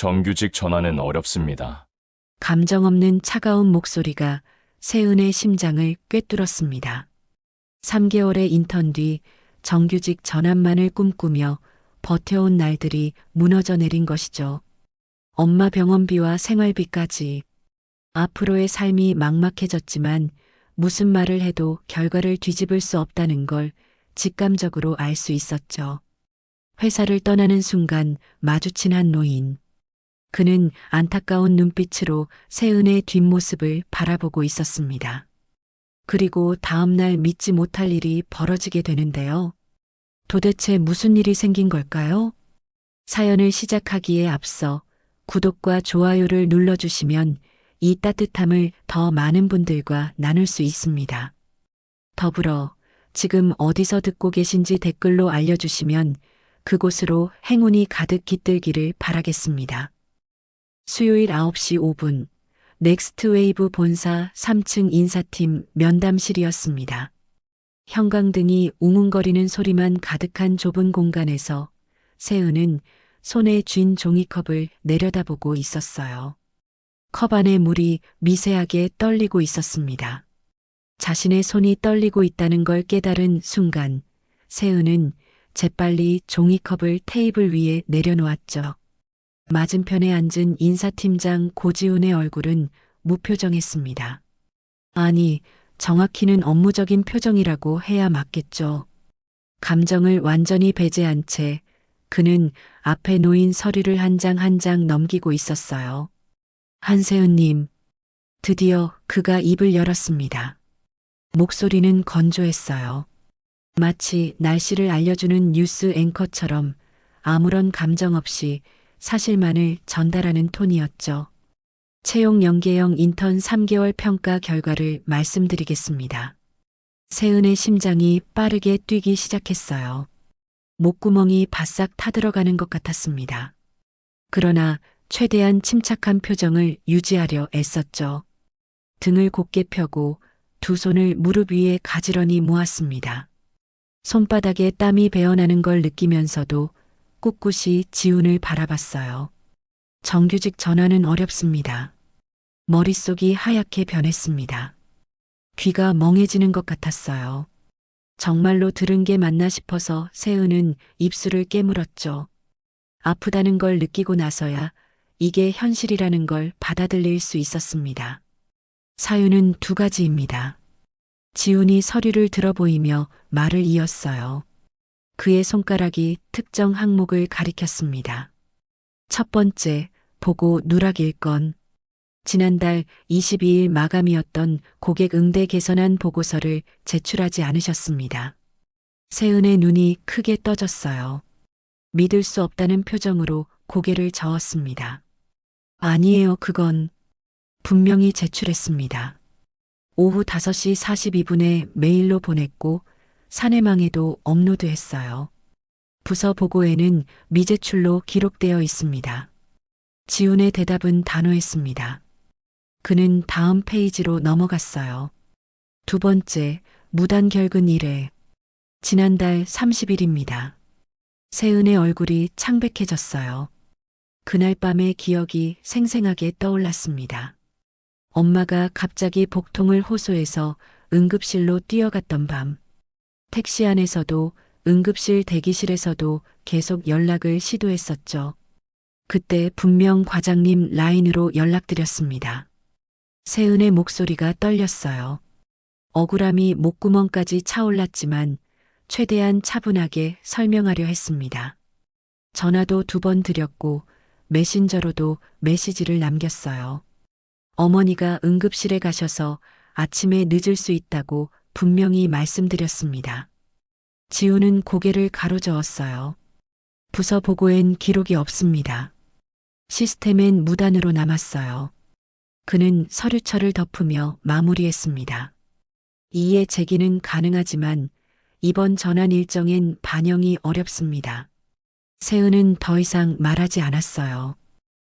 정규직 전환은 어렵습니다. 감정 없는 차가운 목소리가 세은의 심장을 꿰뚫었습니다. 3개월의 인턴 뒤 정규직 전환만을 꿈꾸며 버텨온 날들이 무너져 내린 것이죠. 엄마 병원비와 생활비까지. 앞으로의 삶이 막막해졌지만 무슨 말을 해도 결과를 뒤집을 수 없다는 걸 직감적으로 알 수 있었죠. 회사를 떠나는 순간 마주친 한 노인. 그는 안타까운 눈빛으로 세은의 뒷모습을 바라보고 있었습니다. 그리고 다음날 믿지 못할 일이 벌어지게 되는데요. 도대체 무슨 일이 생긴 걸까요? 사연을 시작하기에 앞서 구독과 좋아요를 눌러주시면 이 따뜻함을 더 많은 분들과 나눌 수 있습니다. 더불어 지금 어디서 듣고 계신지 댓글로 알려주시면 그곳으로 행운이 가득 깃들기를 바라겠습니다. 수요일 9시 5분 넥스트웨이브 본사 3층 인사팀 면담실이었습니다. 형광등이 웅웅거리는 소리만 가득한 좁은 공간에서 세은은 손에 쥔 종이컵을 내려다보고 있었어요. 컵 안에 물이 미세하게 떨리고 있었습니다. 자신의 손이 떨리고 있다는 걸 깨달은 순간 세은은 재빨리 종이컵을 테이블 위에 내려놓았죠. 맞은편에 앉은 인사팀장 고지훈의 얼굴은 무표정했습니다. 아니, 정확히는 업무적인 표정이라고 해야 맞겠죠. 감정을 완전히 배제한 채 그는 앞에 놓인 서류를 한 장 한 장 넘기고 있었어요. 한세은님, 드디어 그가 입을 열었습니다. 목소리는 건조했어요. 마치 날씨를 알려주는 뉴스 앵커처럼 아무런 감정 없이 사실만을 전달하는 톤이었죠. 채용 연계형 인턴 3개월 평가 결과를 말씀드리겠습니다. 세은의 심장이 빠르게 뛰기 시작했어요. 목구멍이 바싹 타들어가는 것 같았습니다. 그러나 최대한 침착한 표정을 유지하려 애썼죠. 등을 곧게 펴고 두 손을 무릎 위에 가지런히 모았습니다. 손바닥에 땀이 배어나는 걸 느끼면서도 꿋꿋이 지훈을 바라봤어요. 정규직 전환은 어렵습니다. 머릿속이 하얗게 변했습니다. 귀가 멍해지는 것 같았어요. 정말로 들은 게 맞나 싶어서 세은은 입술을 깨물었죠. 아프다는 걸 느끼고 나서야 이게 현실이라는 걸 받아들일 수 있었습니다. 사유는 두 가지입니다. 지훈이 서류를 들어보이며 말을 이었어요. 그의 손가락이 특정 항목을 가리켰습니다. 첫 번째, 보고 누락일 건. 지난달 22일 마감이었던 고객 응대 개선안 보고서를 제출하지 않으셨습니다. 세은의 눈이 크게 떠졌어요. 믿을 수 없다는 표정으로 고개를 저었습니다. 아니에요, 그건. 분명히 제출했습니다. 오후 5시 42분에 메일로 보냈고 사내망에도 업로드했어요. 부서 보고에는 미제출로 기록되어 있습니다. 지훈의 대답은 단호했습니다. 그는 다음 페이지로 넘어갔어요. 두 번째, 무단 결근 1회. 지난달 30일입니다. 세은의 얼굴이 창백해졌어요. 그날 밤의 기억이 생생하게 떠올랐습니다. 엄마가 갑자기 복통을 호소해서 응급실로 뛰어갔던 밤. 택시 안에서도 응급실 대기실에서도 계속 연락을 시도했었죠. 그때 분명 과장님 라인으로 연락드렸습니다. 세은의 목소리가 떨렸어요. 억울함이 목구멍까지 차올랐지만 최대한 차분하게 설명하려 했습니다. 전화도 2번 드렸고 메신저로도 메시지를 남겼어요. 어머니가 응급실에 가셔서 아침에 늦을 수 있다고 분명히 말씀드렸습니다. 지훈은 고개를 가로저었어요. 부서 보고엔 기록이 없습니다. 시스템엔 무단으로 남았어요. 그는 서류철을 덮으며 마무리했습니다. 이해 제기는 가능하지만 이번 전환 일정엔 반영이 어렵습니다. 세은은 더 이상 말하지 않았어요.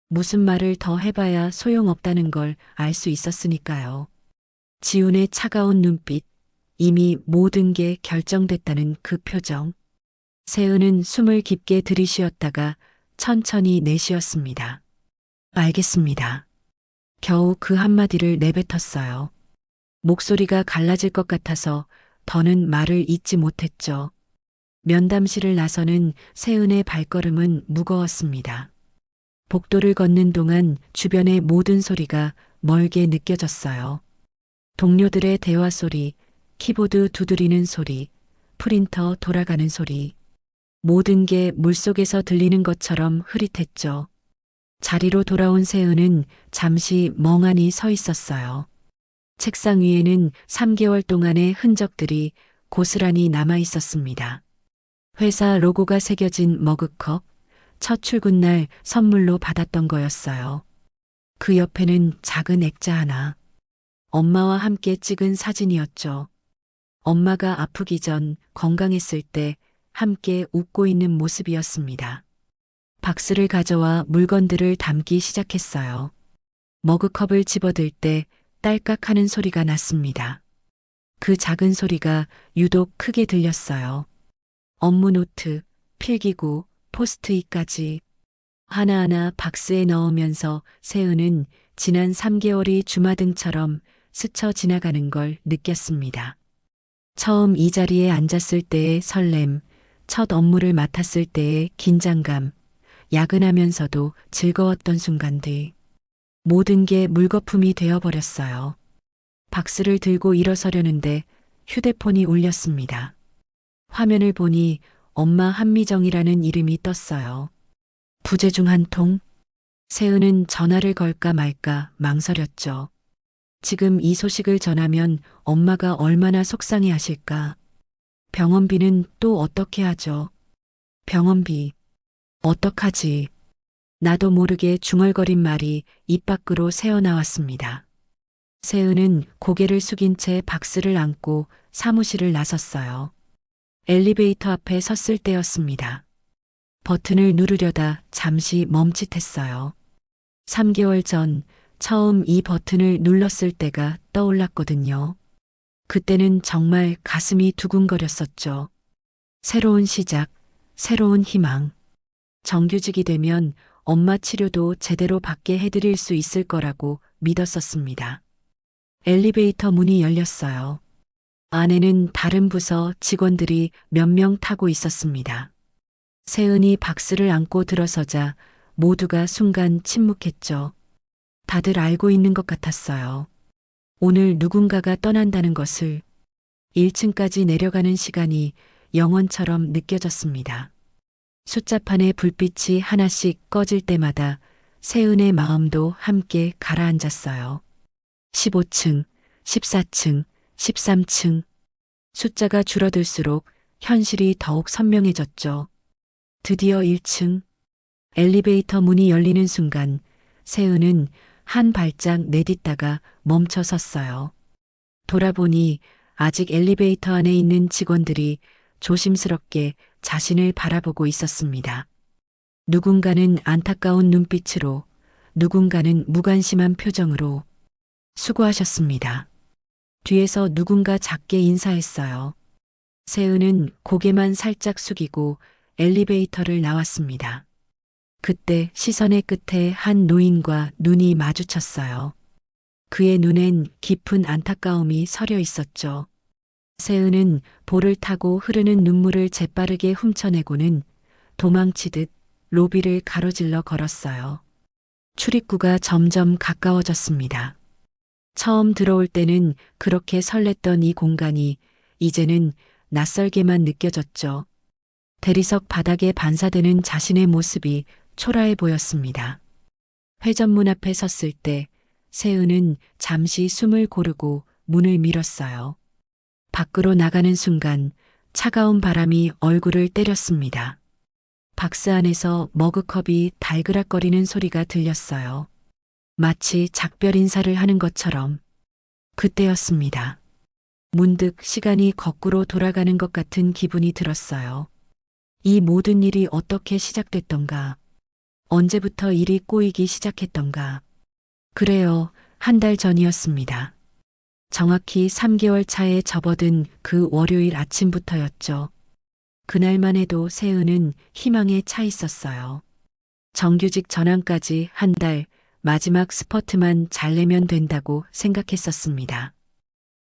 무슨 말을 더 해봐야 소용없다는 걸 알 수 있었으니까요. 지훈의 차가운 눈빛, 이미 모든 게 결정됐다는 그 표정. 세은은 숨을 깊게 들이쉬었다가 천천히 내쉬었습니다. 알겠습니다. 겨우 그 한마디를 내뱉었어요. 목소리가 갈라질 것 같아서 더는 말을 잇지 못했죠. 면담실을 나서는 세은의 발걸음은 무거웠습니다. 복도를 걷는 동안 주변의 모든 소리가 멀게 느껴졌어요. 동료들의 대화 소리, 키보드 두드리는 소리, 프린터 돌아가는 소리. 모든 게 물속에서 들리는 것처럼 흐릿했죠. 자리로 돌아온 세은은 잠시 멍하니 서 있었어요. 책상 위에는 3개월 동안의 흔적들이 고스란히 남아 있었습니다. 회사 로고가 새겨진 머그컵, 첫 출근 날 선물로 받았던 거였어요. 그 옆에는 작은 액자 하나. 엄마와 함께 찍은 사진이었죠. 엄마가 아프기 전 건강했을 때 함께 웃고 있는 모습이었습니다. 박스를 가져와 물건들을 담기 시작했어요. 머그컵을 집어들 때 딸깍하는 소리가 났습니다. 그 작은 소리가 유독 크게 들렸어요. 업무 노트, 필기구, 포스트잇까지 하나하나 박스에 넣으면서 세은은 지난 3개월이 주마등처럼 스쳐 지나가는 걸 느꼈습니다. 처음 이 자리에 앉았을 때의 설렘, 첫 업무를 맡았을 때의 긴장감, 야근하면서도 즐거웠던 순간들. 모든 게 물거품이 되어버렸어요. 박스를 들고 일어서려는데 휴대폰이 울렸습니다. 화면을 보니 엄마 한미정이라는 이름이 떴어요. 부재 중 한 통? 세은은 전화를 걸까 말까 망설였죠. 지금 이 소식을 전하면 엄마가 얼마나 속상해 하실까. 병원비는 또 어떻게 하죠? 병원비. 어떡하지? 나도 모르게 중얼거린 말이 입 밖으로 새어나왔습니다. 세은은 고개를 숙인 채 박스를 안고 사무실을 나섰어요. 엘리베이터 앞에 섰을 때였습니다. 버튼을 누르려다 잠시 멈칫했어요. 3개월 전 처음 이 버튼을 눌렀을 때가 떠올랐거든요. 그때는 정말 가슴이 두근거렸었죠. 새로운 시작, 새로운 희망. 정규직이 되면 엄마 치료도 제대로 받게 해드릴 수 있을 거라고 믿었었습니다. 엘리베이터 문이 열렸어요. 안에는 다른 부서 직원들이 몇 명 타고 있었습니다. 세은이 박스를 안고 들어서자 모두가 순간 침묵했죠. 다들 알고 있는 것 같았어요. 오늘 누군가가 떠난다는 것을. 1층까지 내려가는 시간이 영원처럼 느껴졌습니다. 숫자판의 불빛이 하나씩 꺼질 때마다 세은의 마음도 함께 가라앉았어요. 15층, 14층, 13층. 숫자가 줄어들수록 현실이 더욱 선명해졌죠. 드디어 1층. 엘리베이터 문이 열리는 순간 세은은 한 발짝 내딛다가 멈춰 섰어요. 돌아보니 아직 엘리베이터 안에 있는 직원들이 조심스럽게 자신을 바라보고 있었습니다. 누군가는 안타까운 눈빛으로, 누군가는 무관심한 표정으로. 수고하셨습니다. 뒤에서 누군가 작게 인사했어요. 세은은 고개만 살짝 숙이고 엘리베이터를 나왔습니다. 그때 시선의 끝에 한 노인과 눈이 마주쳤어요. 그의 눈엔 깊은 안타까움이 서려 있었죠. 세은은 볼을 타고 흐르는 눈물을 재빠르게 훔쳐내고는 도망치듯 로비를 가로질러 걸었어요. 출입구가 점점 가까워졌습니다. 처음 들어올 때는 그렇게 설렜던 이 공간이 이제는 낯설게만 느껴졌죠. 대리석 바닥에 반사되는 자신의 모습이 초라해 보였습니다. 회전문 앞에 섰을 때 세은은 잠시 숨을 고르고 문을 밀었어요. 밖으로 나가는 순간 차가운 바람이 얼굴을 때렸습니다. 박스 안에서 머그컵이 달그락거리는 소리가 들렸어요. 마치 작별 인사를 하는 것처럼. 그때였습니다. 문득 시간이 거꾸로 돌아가는 것 같은 기분이 들었어요. 이 모든 일이 어떻게 시작됐던가? 언제부터 일이 꼬이기 시작했던가? 그래요, 한 달 전이었습니다. 정확히 3개월 차에 접어든 그 월요일 아침부터였죠. 그날만 해도 세은은 희망에 차 있었어요. 정규직 전환까지 한 달, 마지막 스퍼트만 잘 내면 된다고 생각했었습니다.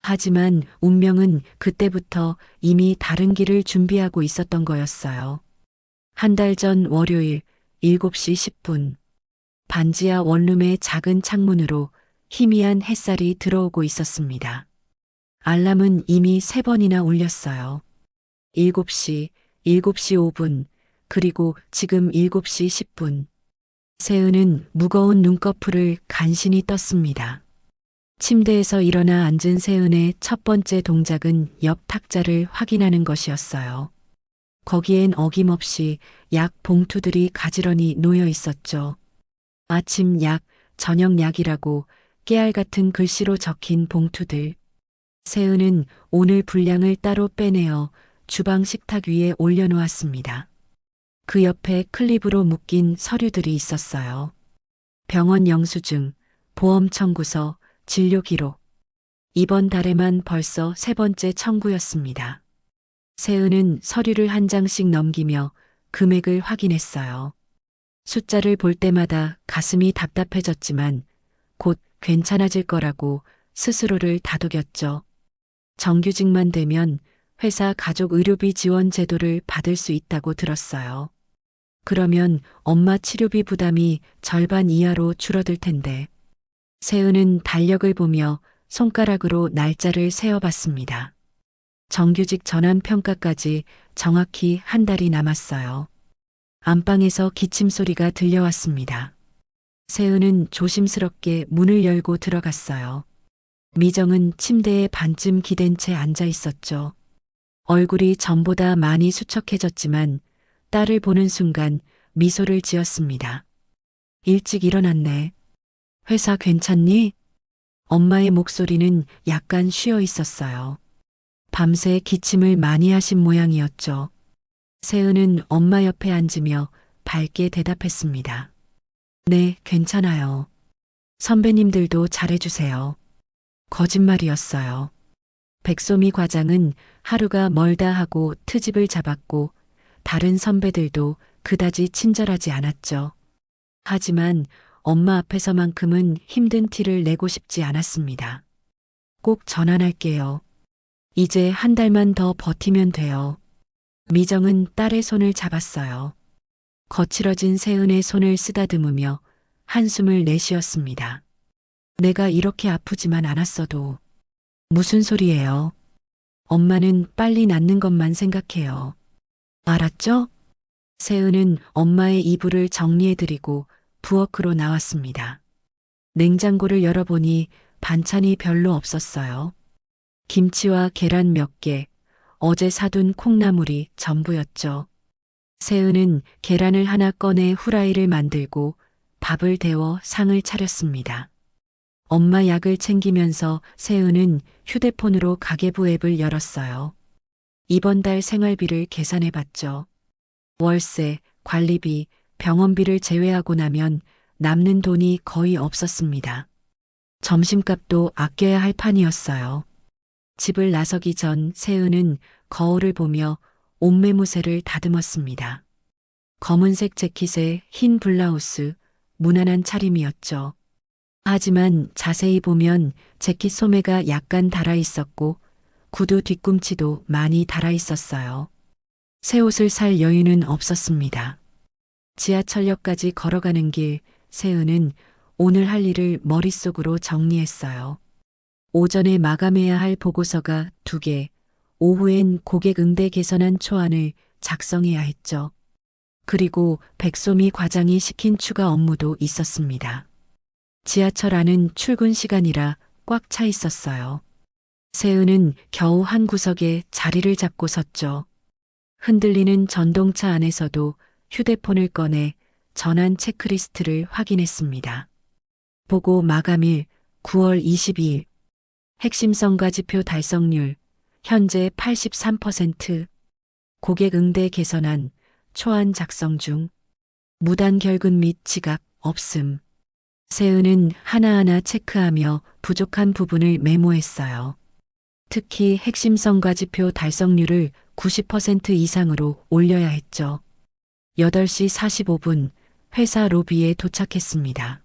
하지만 운명은 그때부터 이미 다른 길을 준비하고 있었던 거였어요. 한 달 전 월요일 7시 10분. 반지하 원룸의 작은 창문으로 희미한 햇살이 들어오고 있었습니다. 알람은 이미 3번이나 울렸어요. 7시, 7시 5분, 그리고 지금 7시 10분. 세은은 무거운 눈꺼풀을 간신히 떴습니다. 침대에서 일어나 앉은 세은의 첫 번째 동작은 옆 탁자를 확인하는 것이었어요. 거기엔 어김없이 약 봉투들이 가지런히 놓여 있었죠. 아침 약, 저녁 약이라고 깨알 같은 글씨로 적힌 봉투들. 세은은 오늘 분량을 따로 빼내어 주방 식탁 위에 올려놓았습니다. 그 옆에 클립으로 묶인 서류들이 있었어요. 병원 영수증, 보험 청구서, 진료 기록. 이번 달에만 벌써 3번째 청구였습니다. 세은은 서류를 한 장씩 넘기며 금액을 확인했어요. 숫자를 볼 때마다 가슴이 답답해졌지만 곧 괜찮아질 거라고 스스로를 다독였죠. 정규직만 되면 회사 가족 의료비 지원 제도를 받을 수 있다고 들었어요. 그러면 엄마 치료비 부담이 절반 이하로 줄어들 텐데. 세은은 달력을 보며 손가락으로 날짜를 세어봤습니다. 정규직 전환 평가까지 정확히 한 달이 남았어요. 안방에서 기침 소리가 들려왔습니다. 세은은 조심스럽게 문을 열고 들어갔어요. 미정은 침대에 반쯤 기댄 채 앉아 있었죠. 얼굴이 전보다 많이 수척해졌지만 딸을 보는 순간 미소를 지었습니다. 일찍 일어났네. 회사 괜찮니? 엄마의 목소리는 약간 쉬어 있었어요. 밤새 기침을 많이 하신 모양이었죠. 세은은 엄마 옆에 앉으며 밝게 대답했습니다. 네, 괜찮아요. 선배님들도 잘해주세요. 거짓말이었어요. 백소미 과장은 하루가 멀다 하고 트집을 잡았고 다른 선배들도 그다지 친절하지 않았죠. 하지만 엄마 앞에서만큼은 힘든 티를 내고 싶지 않았습니다. 꼭 전환할게요. 이제 한 달만 더 버티면 돼요. 미정은 딸의 손을 잡았어요. 거칠어진 세은의 손을 쓰다듬으며 한숨을 내쉬었습니다. 내가 이렇게 아프지만 않았어도. 무슨 소리예요? 엄마는 빨리 낫는 것만 생각해요. 알았죠? 세은은 엄마의 이불을 정리해드리고 부엌으로 나왔습니다. 냉장고를 열어보니 반찬이 별로 없었어요. 김치와 계란 몇 개, 어제 사둔 콩나물이 전부였죠. 세은은 계란을 하나 꺼내 후라이를 만들고 밥을 데워 상을 차렸습니다. 엄마 약을 챙기면서 세은은 휴대폰으로 가계부 앱을 열었어요. 이번 달 생활비를 계산해 봤죠. 월세, 관리비, 병원비를 제외하고 나면 남는 돈이 거의 없었습니다. 점심값도 아껴야 할 판이었어요. 집을 나서기 전 세은은 거울을 보며 옷매무새를 다듬었습니다. 검은색 재킷에 흰 블라우스, 무난한 차림이었죠. 하지만 자세히 보면 재킷 소매가 약간 달아 있었고 구두 뒤꿈치도 많이 달아 있었어요. 새 옷을 살 여유는 없었습니다. 지하철역까지 걸어가는 길, 세은은 오늘 할 일을 머릿속으로 정리했어요. 오전에 마감해야 할 보고서가 2개, 오후엔 고객 응대 개선안 초안을 작성해야 했죠. 그리고 백소미 과장이 시킨 추가 업무도 있었습니다. 지하철 안은 출근 시간이라 꽉 차 있었어요. 세은은 겨우 한 구석에 자리를 잡고 섰죠. 흔들리는 전동차 안에서도 휴대폰을 꺼내 전환 체크리스트를 확인했습니다. 보고 마감일 9월 22일. 핵심 성과지표 달성률 현재 83%. 고객 응대 개선안 초안 작성 중. 무단 결근 및 지각 없음. 세은은 하나하나 체크하며 부족한 부분을 메모했어요. 특히 핵심 성과지표 달성률을 90% 이상으로 올려야 했죠. 8시 45분 회사 로비에 도착했습니다.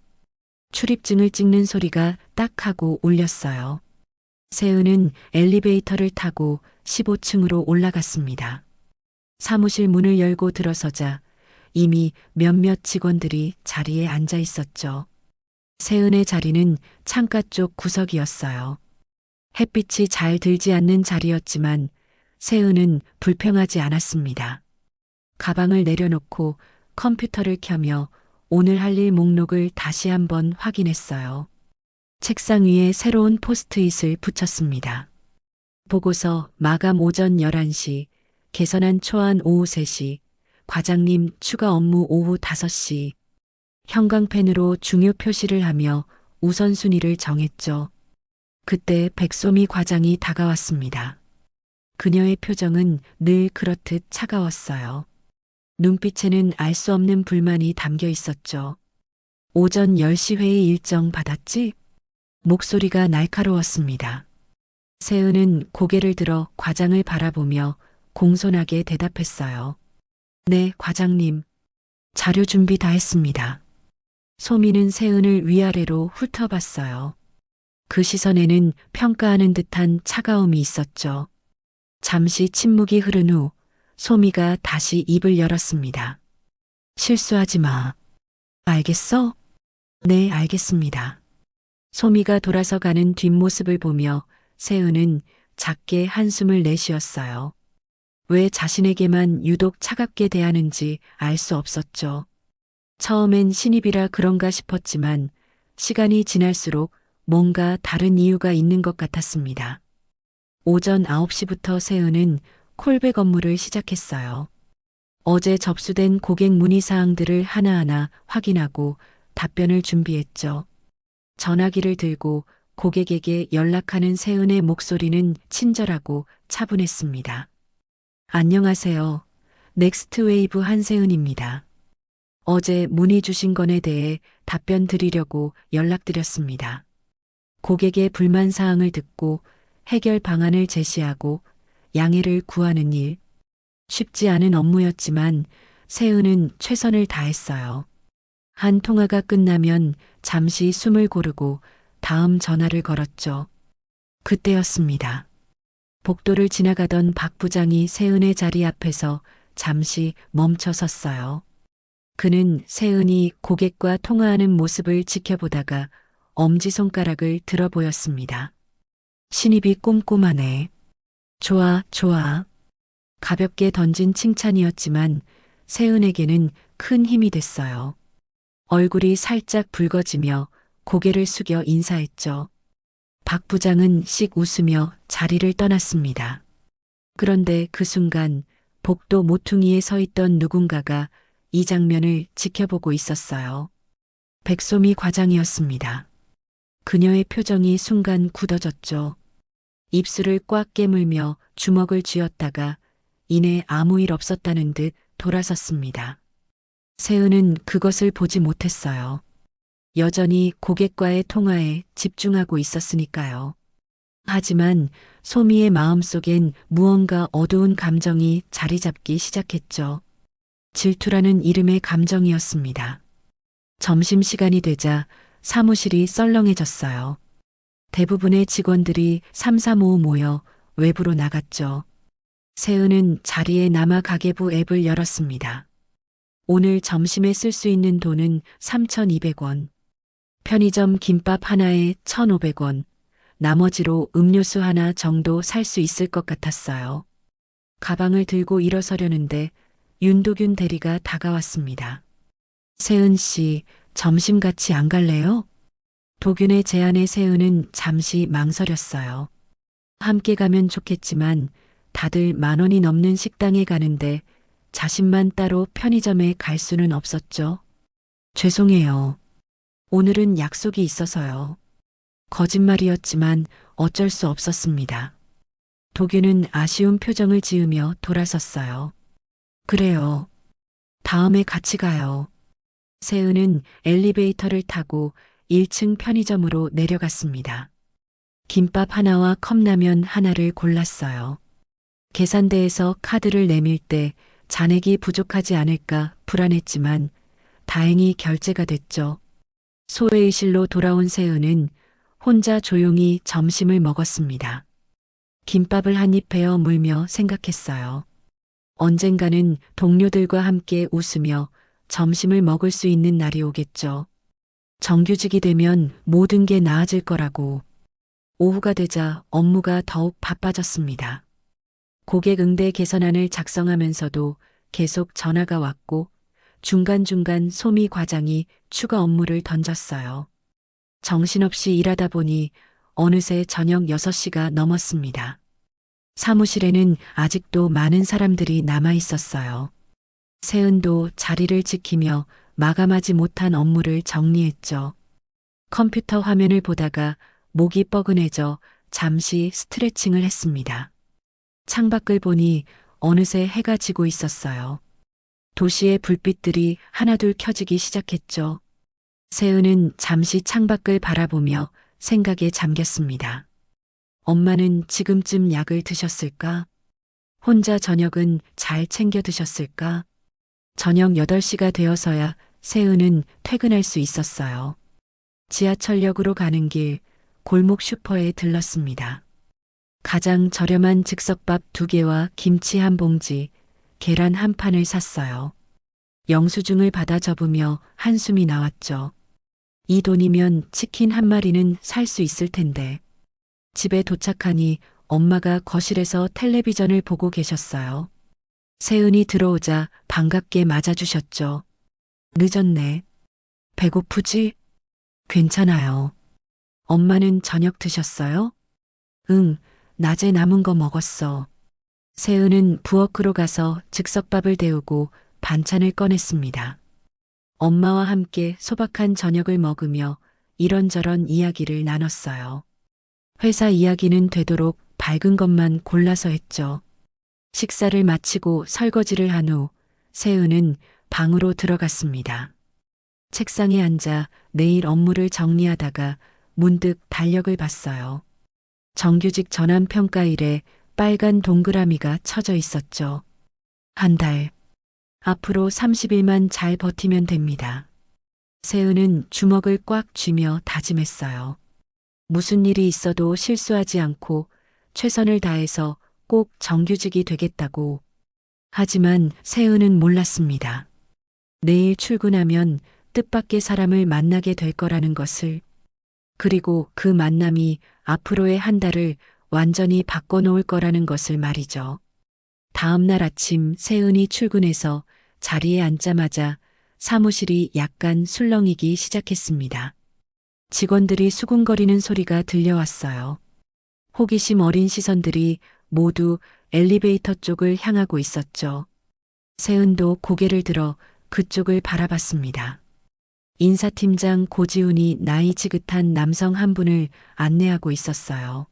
출입증을 찍는 소리가 딱 하고 울렸어요. 세은은 엘리베이터를 타고 15층으로 올라갔습니다. 사무실 문을 열고 들어서자 이미 몇몇 직원들이 자리에 앉아 있었죠. 세은의 자리는 창가 쪽 구석이었어요. 햇빛이 잘 들지 않는 자리였지만 세은은 불평하지 않았습니다. 가방을 내려놓고 컴퓨터를 켜며 오늘 할 일 목록을 다시 한번 확인했어요. 책상 위에 새로운 포스트잇을 붙였습니다. 보고서 마감 오전 11시, 개선안 초안 오후 3시, 과장님 추가 업무 오후 5시. 형광펜으로 중요 표시를 하며 우선순위를 정했죠. 그때 백소미 과장이 다가왔습니다. 그녀의 표정은 늘 그렇듯 차가웠어요. 눈빛에는 알 수 없는 불만이 담겨 있었죠. 오전 10시 회의 일정 받았지? 목소리가 날카로웠습니다. 세은은 고개를 들어 과장을 바라보며 공손하게 대답했어요. 네, 과장님. 자료 준비 다 했습니다. 소미는 세은을 위아래로 훑어봤어요. 그 시선에는 평가하는 듯한 차가움이 있었죠. 잠시 침묵이 흐른 후 소미가 다시 입을 열었습니다. 실수하지 마. 알겠어? 네, 알겠습니다. 소미가 돌아서 가는 뒷모습을 보며 세은은 작게 한숨을 내쉬었어요. 왜 자신에게만 유독 차갑게 대하는지 알 수 없었죠. 처음엔 신입이라 그런가 싶었지만 시간이 지날수록 뭔가 다른 이유가 있는 것 같았습니다. 오전 9시부터 세은은 콜백 업무를 시작했어요. 어제 접수된 고객 문의 사항들을 하나하나 확인하고 답변을 준비했죠. 전화기를 들고 고객에게 연락하는 세은의 목소리는 친절하고 차분했습니다. 안녕하세요. 넥스트웨이브 한세은입니다. 어제 문의 주신 건에 대해 답변 드리려고 연락드렸습니다. 고객의 불만 사항을 듣고 해결 방안을 제시하고 양해를 구하는 일. 쉽지 않은 업무였지만 세은은 최선을 다했어요. 한 통화가 끝나면 잠시 숨을 고르고 다음 전화를 걸었죠. 그때였습니다. 복도를 지나가던 박 부장이 세은의 자리 앞에서 잠시 멈춰 섰어요. 그는 세은이 고객과 통화하는 모습을 지켜보다가 엄지손가락을 들어 보였습니다. 신입이 꼼꼼하네. 좋아, 좋아. 가볍게 던진 칭찬이었지만 세은에게는 큰 힘이 됐어요. 얼굴이 살짝 붉어지며 고개를 숙여 인사했죠. 박 부장은 씩 웃으며 자리를 떠났습니다. 그런데 그 순간 복도 모퉁이에 서 있던 누군가가 이 장면을 지켜보고 있었어요. 백소미 과장이었습니다. 그녀의 표정이 순간 굳어졌죠. 입술을 꽉 깨물며 주먹을 쥐었다가 이내 아무 일 없었다는 듯 돌아섰습니다. 세은은 그것을 보지 못했어요. 여전히 고객과의 통화에 집중하고 있었으니까요. 하지만 소미의 마음속엔 무언가 어두운 감정이 자리 잡기 시작했죠. 질투라는 이름의 감정이었습니다. 점심시간이 되자 사무실이 썰렁해졌어요. 대부분의 직원들이 삼삼오오 모여 외부로 나갔죠. 세은은 자리에 남아 가계부 앱을 열었습니다. 오늘 점심에 쓸 수 있는 돈은 3,200원. 편의점 김밥 하나에 1,500원. 나머지로 음료수 하나 정도 살 수 있을 것 같았어요. 가방을 들고 일어서려는데 윤도균 대리가 다가왔습니다. 세은 씨, 점심 같이 안 갈래요? 도균의 제안에 세은은 잠시 망설였어요. 함께 가면 좋겠지만 다들 10,000원이 넘는 식당에 가는데 자신만 따로 편의점에 갈 수는 없었죠. 죄송해요. 오늘은 약속이 있어서요. 거짓말이었지만 어쩔 수 없었습니다. 도균은 아쉬운 표정을 지으며 돌아섰어요. 그래요. 다음에 같이 가요. 세은은 엘리베이터를 타고 1층 편의점으로 내려갔습니다. 김밥 하나와 컵라면 하나를 골랐어요. 계산대에서 카드를 내밀 때 잔액이 부족하지 않을까 불안했지만 다행히 결제가 됐죠. 소회의실로 돌아온 세은은 혼자 조용히 점심을 먹었습니다. 김밥을 한 입 베어 물며 생각했어요. 언젠가는 동료들과 함께 웃으며 점심을 먹을 수 있는 날이 오겠죠. 정규직이 되면 모든 게 나아질 거라고. 오후가 되자 업무가 더욱 바빠졌습니다. 고객 응대 개선안을 작성하면서도 계속 전화가 왔고 중간중간 소미 과장이 추가 업무를 던졌어요. 정신없이 일하다 보니 어느새 저녁 6시가 넘었습니다. 사무실에는 아직도 많은 사람들이 남아 있었어요. 세은도 자리를 지키며 마감하지 못한 업무를 정리했죠. 컴퓨터 화면을 보다가 목이 뻐근해져 잠시 스트레칭을 했습니다. 창밖을 보니 어느새 해가 지고 있었어요. 도시의 불빛들이 하나둘 켜지기 시작했죠. 세은은 잠시 창밖을 바라보며 생각에 잠겼습니다. 엄마는 지금쯤 약을 드셨을까? 혼자 저녁은 잘 챙겨 드셨을까? 저녁 8시가 되어서야 세은은 퇴근할 수 있었어요. 지하철역으로 가는 길 골목 슈퍼에 들렀습니다. 가장 저렴한 즉석밥 2개와 김치 한 봉지, 계란 한 판을 샀어요. 영수증을 받아 접으며 한숨이 나왔죠. 이 돈이면 치킨 한 마리는 살 수 있을 텐데. 집에 도착하니 엄마가 거실에서 텔레비전을 보고 계셨어요. 세은이 들어오자 반갑게 맞아주셨죠. 늦었네. 배고프지? 괜찮아요. 엄마는 저녁 드셨어요? 응, 낮에 남은 거 먹었어. 세은은 부엌으로 가서 즉석밥을 데우고 반찬을 꺼냈습니다. 엄마와 함께 소박한 저녁을 먹으며 이런저런 이야기를 나눴어요. 회사 이야기는 되도록 밝은 것만 골라서 했죠. 식사를 마치고 설거지를 한 후 세은은 방으로 들어갔습니다. 책상에 앉아 내일 업무를 정리하다가 문득 달력을 봤어요. 정규직 전환 평가일에 빨간 동그라미가 쳐져 있었죠. 한 달. 앞으로 30일만 잘 버티면 됩니다. 세은은 주먹을 꽉 쥐며 다짐했어요. 무슨 일이 있어도 실수하지 않고 최선을 다해서 꼭 정규직이 되겠다고. 하지만 세은은 몰랐습니다. 내일 출근하면 뜻밖의 사람을 만나게 될 거라는 것을. 그리고 그 만남이 앞으로의 한 달을 완전히 바꿔놓을 거라는 것을 말이죠. 다음 날 아침 세은이 출근해서 자리에 앉자마자 사무실이 약간 술렁이기 시작했습니다. 직원들이 수군거리는 소리가 들려왔어요. 호기심 어린 시선들이 모두 엘리베이터 쪽을 향하고 있었죠. 세은도 고개를 들어 그쪽을 바라봤습니다. 인사팀장 고지훈이 나이 지긋한 남성 한 분을 안내하고 있었어요.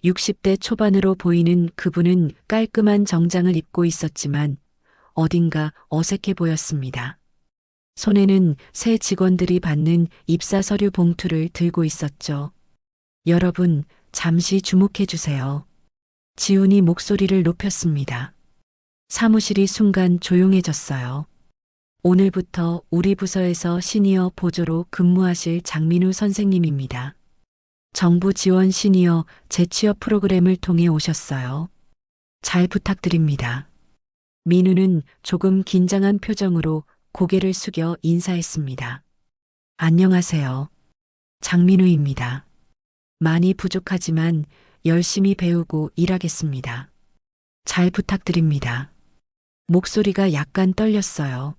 60대 초반으로 보이는 그분은 깔끔한 정장을 입고 있었지만 어딘가 어색해 보였습니다. 손에는 새 직원들이 받는 입사 서류 봉투를 들고 있었죠. 여러분, 잠시 주목해 주세요. 지훈이 목소리를 높였습니다. 사무실이 순간 조용해졌어요. 오늘부터 우리 부서에서 시니어 보조로 근무하실 장민우 선생님입니다. 정부 지원 시니어 재취업 프로그램을 통해 오셨어요. 잘 부탁드립니다. 민우는 조금 긴장한 표정으로 고개를 숙여 인사했습니다. 안녕하세요. 장민우입니다. 많이 부족하지만 열심히 배우고 일하겠습니다. 잘 부탁드립니다. 목소리가 약간 떨렸어요.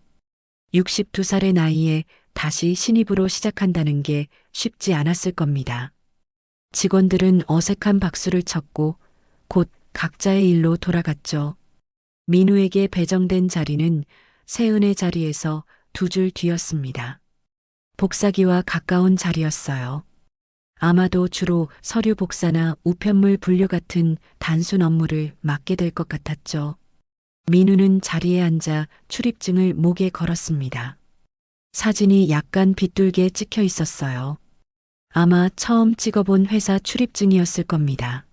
62살의 나이에 다시 신입으로 시작한다는 게 쉽지 않았을 겁니다. 직원들은 어색한 박수를 쳤고 곧 각자의 일로 돌아갔죠. 민우에게 배정된 자리는 세은의 자리에서 2줄 뒤였습니다. 복사기와 가까운 자리였어요. 아마도 주로 서류 복사나 우편물 분류 같은 단순 업무를 맡게 될 것 같았죠. 민우는 자리에 앉아 출입증을 목에 걸었습니다. 사진이 약간 빗둘게 찍혀 있었어요. 아마 처음 찍어본 회사 출입증이었을 겁니다.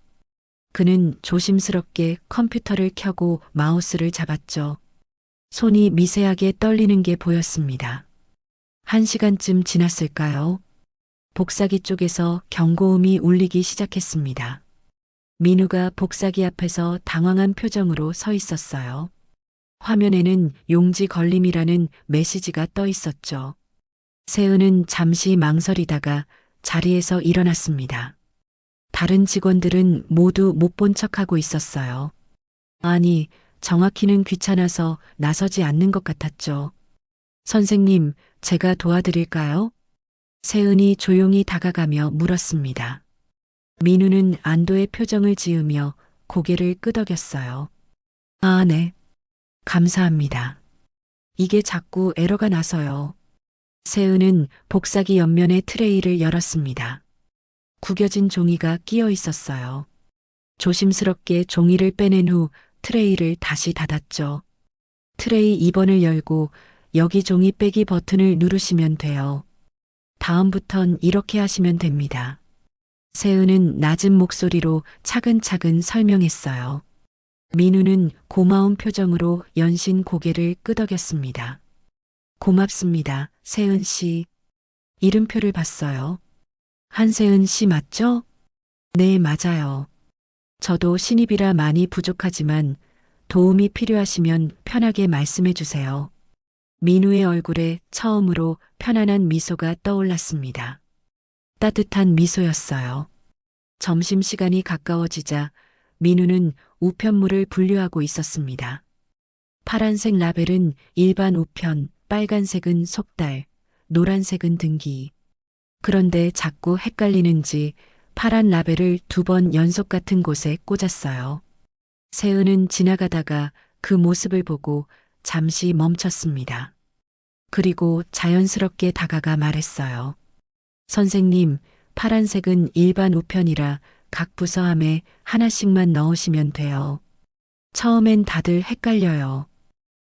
그는 조심스럽게 컴퓨터를 켜고 마우스를 잡았죠. 손이 미세하게 떨리는 게 보였습니다. 1시간쯤 지났을까요? 복사기 쪽에서 경고음이 울리기 시작했습니다. 민우가 복사기 앞에서 당황한 표정으로 서 있었어요. 화면에는 용지 걸림이라는 메시지가 떠 있었죠. 세은은 잠시 망설이다가 자리에서 일어났습니다. 다른 직원들은 모두 못 본 척하고 있었어요. 아니, 정확히는 귀찮아서 나서지 않는 것 같았죠. 선생님, 제가 도와드릴까요? 세은이 조용히 다가가며 물었습니다. 민우는 안도의 표정을 지으며 고개를 끄덕였어요. 아, 네. 감사합니다. 이게 자꾸 에러가 나서요. 세은은 복사기 옆면의 트레이를 열었습니다. 구겨진 종이가 끼어 있었어요. 조심스럽게 종이를 빼낸 후 트레이를 다시 닫았죠. 트레이 2번을 열고 여기 종이 빼기 버튼을 누르시면 돼요. 다음부턴 이렇게 하시면 됩니다. 세은은 낮은 목소리로 차근차근 설명했어요. 민우는 고마운 표정으로 연신 고개를 끄덕였습니다. 고맙습니다, 세은 씨. 이름표를 봤어요. 한세은 씨 맞죠? 네, 맞아요. 저도 신입이라 많이 부족하지만 도움이 필요하시면 편하게 말씀해 주세요. 민우의 얼굴에 처음으로 편안한 미소가 떠올랐습니다. 따뜻한 미소였어요. 점심시간이 가까워지자 민우는 우편물을 분류하고 있었습니다. 파란색 라벨은 일반 우편, 빨간색은 속달, 노란색은 등기. 그런데 자꾸 헷갈리는지 파란 라벨을 2번 연속 같은 곳에 꽂았어요. 세은은 지나가다가 그 모습을 보고 잠시 멈췄습니다. 그리고 자연스럽게 다가가 말했어요. 선생님, 파란색은 일반 우편이라 각 부서함에 하나씩만 넣으시면 돼요. 처음엔 다들 헷갈려요.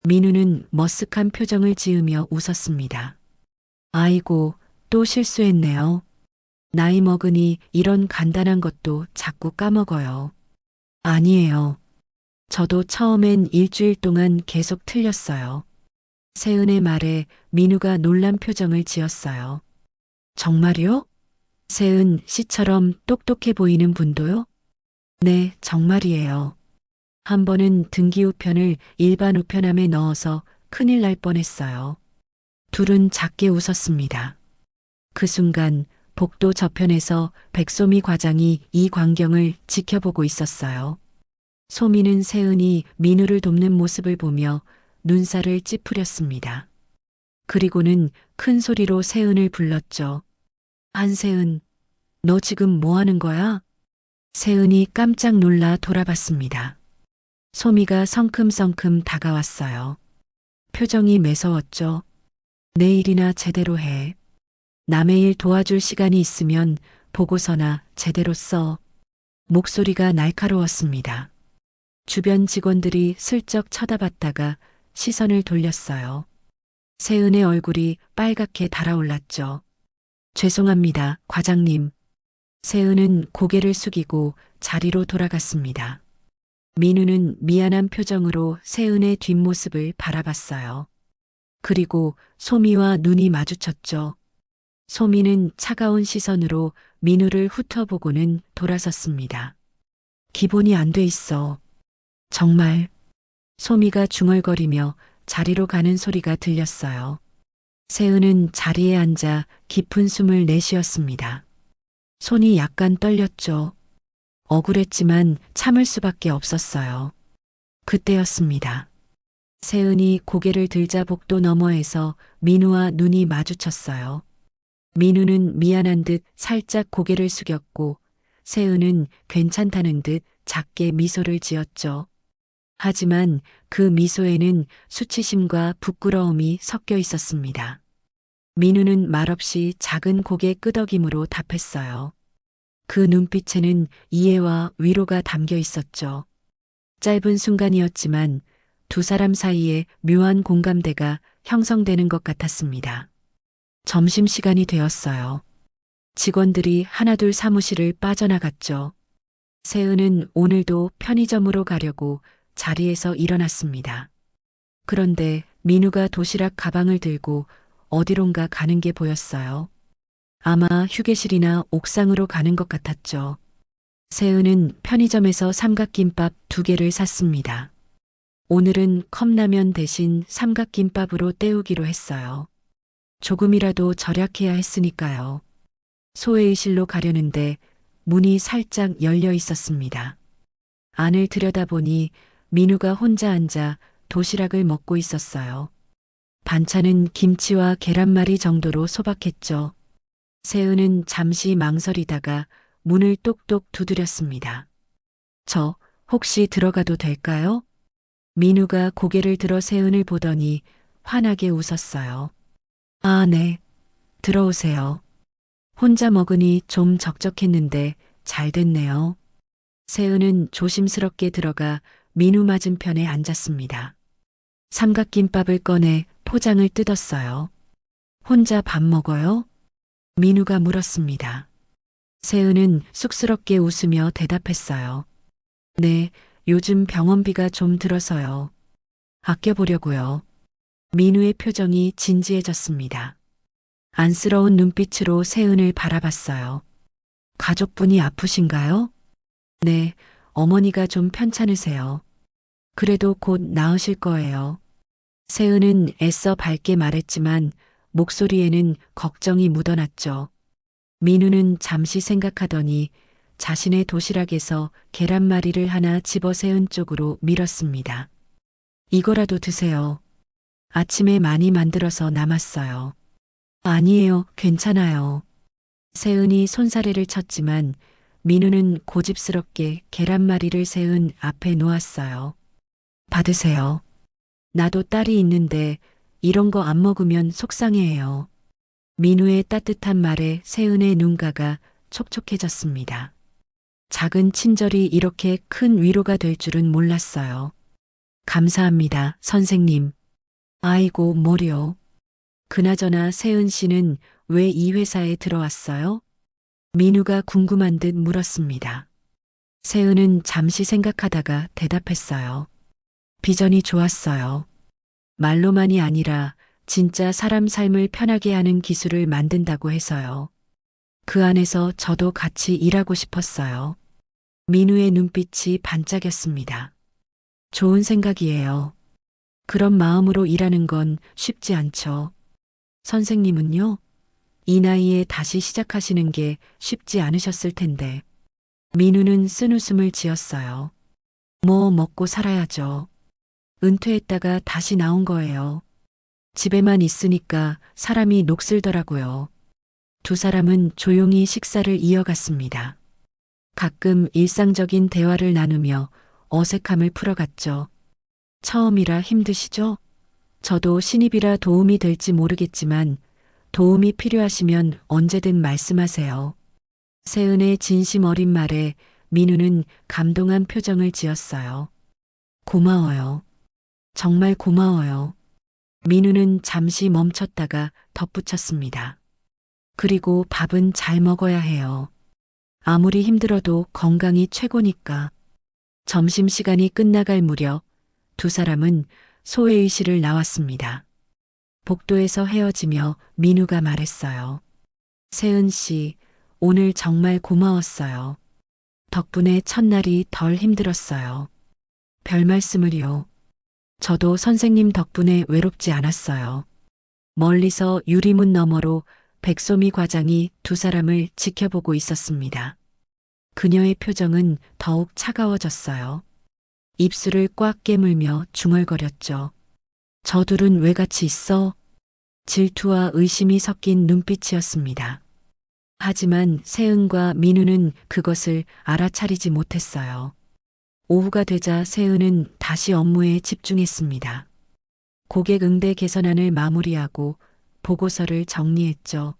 민우는 머쓱한 표정을 지으며 웃었습니다. 아이고, 또 실수했네요. 나이 먹으니 이런 간단한 것도 자꾸 까먹어요. 아니에요. 저도 처음엔 일주일 동안 계속 틀렸어요. 세은의 말에 민우가 놀란 표정을 지었어요. 정말요? 세은 씨처럼 똑똑해 보이는 분도요? 네, 정말이에요. 한 번은 등기 우편을 일반 우편함에 넣어서 큰일 날 뻔했어요. 둘은 작게 웃었습니다. 그 순간 복도 저편에서 백소미 과장이 이 광경을 지켜보고 있었어요. 소미는 세은이 민우를 돕는 모습을 보며 눈살을 찌푸렸습니다. 그리고는 큰 소리로 세은을 불렀죠. 한세은, 너 지금 뭐 하는 거야? 세은이 깜짝 놀라 돌아봤습니다. 소미가 성큼성큼 다가왔어요. 표정이 매서웠죠. 내일이나 제대로 해. 남의 일 도와줄 시간이 있으면 보고서나 제대로 써. 목소리가 날카로웠습니다. 주변 직원들이 슬쩍 쳐다봤다가 시선을 돌렸어요. 세은의 얼굴이 빨갛게 달아올랐죠. 죄송합니다, 과장님. 세은은 고개를 숙이고 자리로 돌아갔습니다. 민우는 미안한 표정으로 세은의 뒷모습을 바라봤어요. 그리고 소미와 눈이 마주쳤죠. 소미는 차가운 시선으로 민우를 훑어보고는 돌아섰습니다. 기본이 안 돼 있어. 정말. 소미가 중얼거리며 자리로 가는 소리가 들렸어요. 세은은 자리에 앉아 깊은 숨을 내쉬었습니다. 손이 약간 떨렸죠. 억울했지만 참을 수밖에 없었어요. 그때였습니다. 세은이 고개를 들자 복도 너머에서 민우와 눈이 마주쳤어요. 민우는 미안한 듯 살짝 고개를 숙였고 세은은 괜찮다는 듯 작게 미소를 지었죠. 하지만 그 미소에는 수치심과 부끄러움이 섞여 있었습니다. 민우는 말없이 작은 고개 끄덕임으로 답했어요. 그 눈빛에는 이해와 위로가 담겨 있었죠. 짧은 순간이었지만 두 사람 사이에 묘한 공감대가 형성되는 것 같았습니다. 점심시간이 되었어요. 직원들이 하나둘 사무실을 빠져나갔죠. 세은은 오늘도 편의점으로 가려고 자리에서 일어났습니다. 그런데 민우가 도시락 가방을 들고 어디론가 가는 게 보였어요. 아마 휴게실이나 옥상으로 가는 것 같았죠. 세은은 편의점에서 삼각김밥 2개를 샀습니다. 오늘은 컵라면 대신 삼각김밥으로 때우기로 했어요. 조금이라도 절약해야 했으니까요. 소회의실로 가려는데 문이 살짝 열려 있었습니다. 안을 들여다보니 민우가 혼자 앉아 도시락을 먹고 있었어요. 반찬은 김치와 계란말이 정도로 소박했죠. 세은은 잠시 망설이다가 문을 똑똑 두드렸습니다. 저 혹시 들어가도 될까요? 민우가 고개를 들어 세은을 보더니 환하게 웃었어요. 아, 네. 들어오세요. 혼자 먹으니 좀 적적했는데 잘 됐네요. 세은은 조심스럽게 들어가 민우 맞은편에 앉았습니다. 삼각김밥을 꺼내 포장을 뜯었어요. 혼자 밥 먹어요? 민우가 물었습니다. 세은은 쑥스럽게 웃으며 대답했어요. 네, 요즘 병원비가 좀 들어서요. 아껴보려고요. 민우의 표정이 진지해졌습니다. 안쓰러운 눈빛으로 세은을 바라봤어요. 가족분이 아프신가요? 네, 어머니가 좀 편찮으세요. 그래도 곧 나으실 거예요. 세은은 애써 밝게 말했지만 목소리에는 걱정이 묻어났죠. 민우는 잠시 생각하더니 자신의 도시락에서 계란말이를 하나 집어 세은 쪽으로 밀었습니다. 이거라도 드세요. 아침에 많이 만들어서 남았어요. 아니에요, 괜찮아요. 세은이 손사래를 쳤지만 민우는 고집스럽게 계란말이를 세은 앞에 놓았어요. 받으세요. 나도 딸이 있는데 이런 거 안 먹으면 속상해해요. 민우의 따뜻한 말에 세은의 눈가가 촉촉해졌습니다. 작은 친절이 이렇게 큰 위로가 될 줄은 몰랐어요. 감사합니다, 선생님. 아이고, 뭐려. 그나저나 세은 씨는 왜 이 회사에 들어왔어요? 민우가 궁금한 듯 물었습니다. 세은은 잠시 생각하다가 대답했어요. 비전이 좋았어요. 말로만이 아니라 진짜 사람 삶을 편하게 하는 기술을 만든다고 해서요. 그 안에서 저도 같이 일하고 싶었어요. 민우의 눈빛이 반짝였습니다. 좋은 생각이에요. 그런 마음으로 일하는 건 쉽지 않죠. 선생님은요? 이 나이에 다시 시작하시는 게 쉽지 않으셨을 텐데. 민우는 쓴웃음을 지었어요. 뭐 먹고 살아야죠. 은퇴했다가 다시 나온 거예요. 집에만 있으니까 사람이 녹슬더라고요. 두 사람은 조용히 식사를 이어갔습니다. 가끔 일상적인 대화를 나누며 어색함을 풀어갔죠. 처음이라 힘드시죠? 저도 신입이라 도움이 될지 모르겠지만 도움이 필요하시면 언제든 말씀하세요. 세은의 진심 어린 말에 민우는 감동한 표정을 지었어요. 고마워요. 정말 고마워요. 민우는 잠시 멈췄다가 덧붙였습니다. 그리고 밥은 잘 먹어야 해요. 아무리 힘들어도 건강이 최고니까. 점심시간이 끝나갈 무렵 두 사람은 소회의실을 나왔습니다. 복도에서 헤어지며 민우가 말했어요. 세은 씨, 오늘 정말 고마웠어요. 덕분에 첫날이 덜 힘들었어요. 별 말씀을요. 저도 선생님 덕분에 외롭지 않았어요. 멀리서 유리문 너머로 백소미 과장이 두 사람을 지켜보고 있었습니다. 그녀의 표정은 더욱 차가워졌어요. 입술을 꽉 깨물며 중얼거렸죠. 저 둘은 왜 같이 있어? 질투와 의심이 섞인 눈빛이었습니다. 하지만 세은과 민우는 그것을 알아차리지 못했어요. 오후가 되자 세은은 다시 업무에 집중했습니다. 고객 응대 개선안을 마무리하고 보고서를 정리했죠.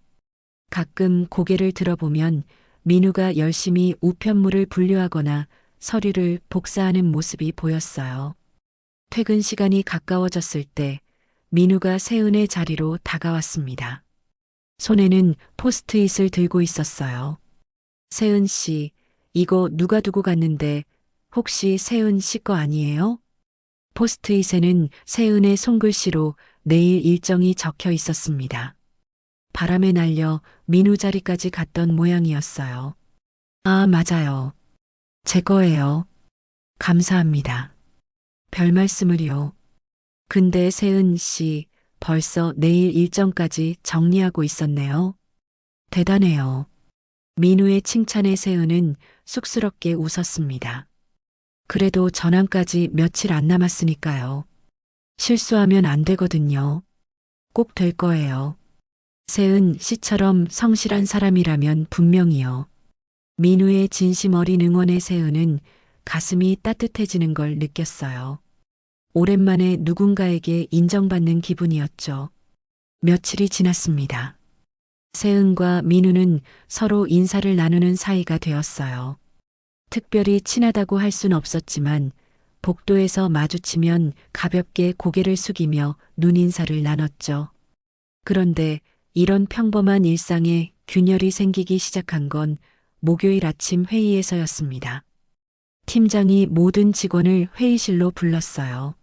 가끔 고개를 들어보면 민우가 열심히 우편물을 분류하거나 서류를 복사하는 모습이 보였어요. 퇴근 시간이 가까워졌을 때 민우가 세은의 자리로 다가왔습니다. 손에는 포스트잇을 들고 있었어요. 세은 씨, 이거 누가 두고 갔는데 혹시 세은 씨 거 아니에요? 포스트잇에는 세은의 손글씨로 내일 일정이 적혀 있었습니다. 바람에 날려 민우 자리까지 갔던 모양이었어요. 아, 맞아요. 제 거예요. 감사합니다. 별 말씀을요. 근데 세은 씨, 벌써 내일 일정까지 정리하고 있었네요. 대단해요. 민우의 칭찬에 세은은 쑥스럽게 웃었습니다. 그래도 전환까지 며칠 안 남았으니까요. 실수하면 안 되거든요. 꼭 될 거예요. 세은 씨처럼 성실한 사람이라면 분명히요. 민우의 진심 어린 응원에 세은은 가슴이 따뜻해지는 걸 느꼈어요. 오랜만에 누군가에게 인정받는 기분이었죠. 며칠이 지났습니다. 세은과 민우는 서로 인사를 나누는 사이가 되었어요. 특별히 친하다고 할 순 없었지만 복도에서 마주치면 가볍게 고개를 숙이며 눈인사를 나눴죠. 그런데 이런 평범한 일상에 균열이 생기기 시작한 건 목요일 아침 회의에서였습니다. 팀장이 모든 직원을 회의실로 불렀어요.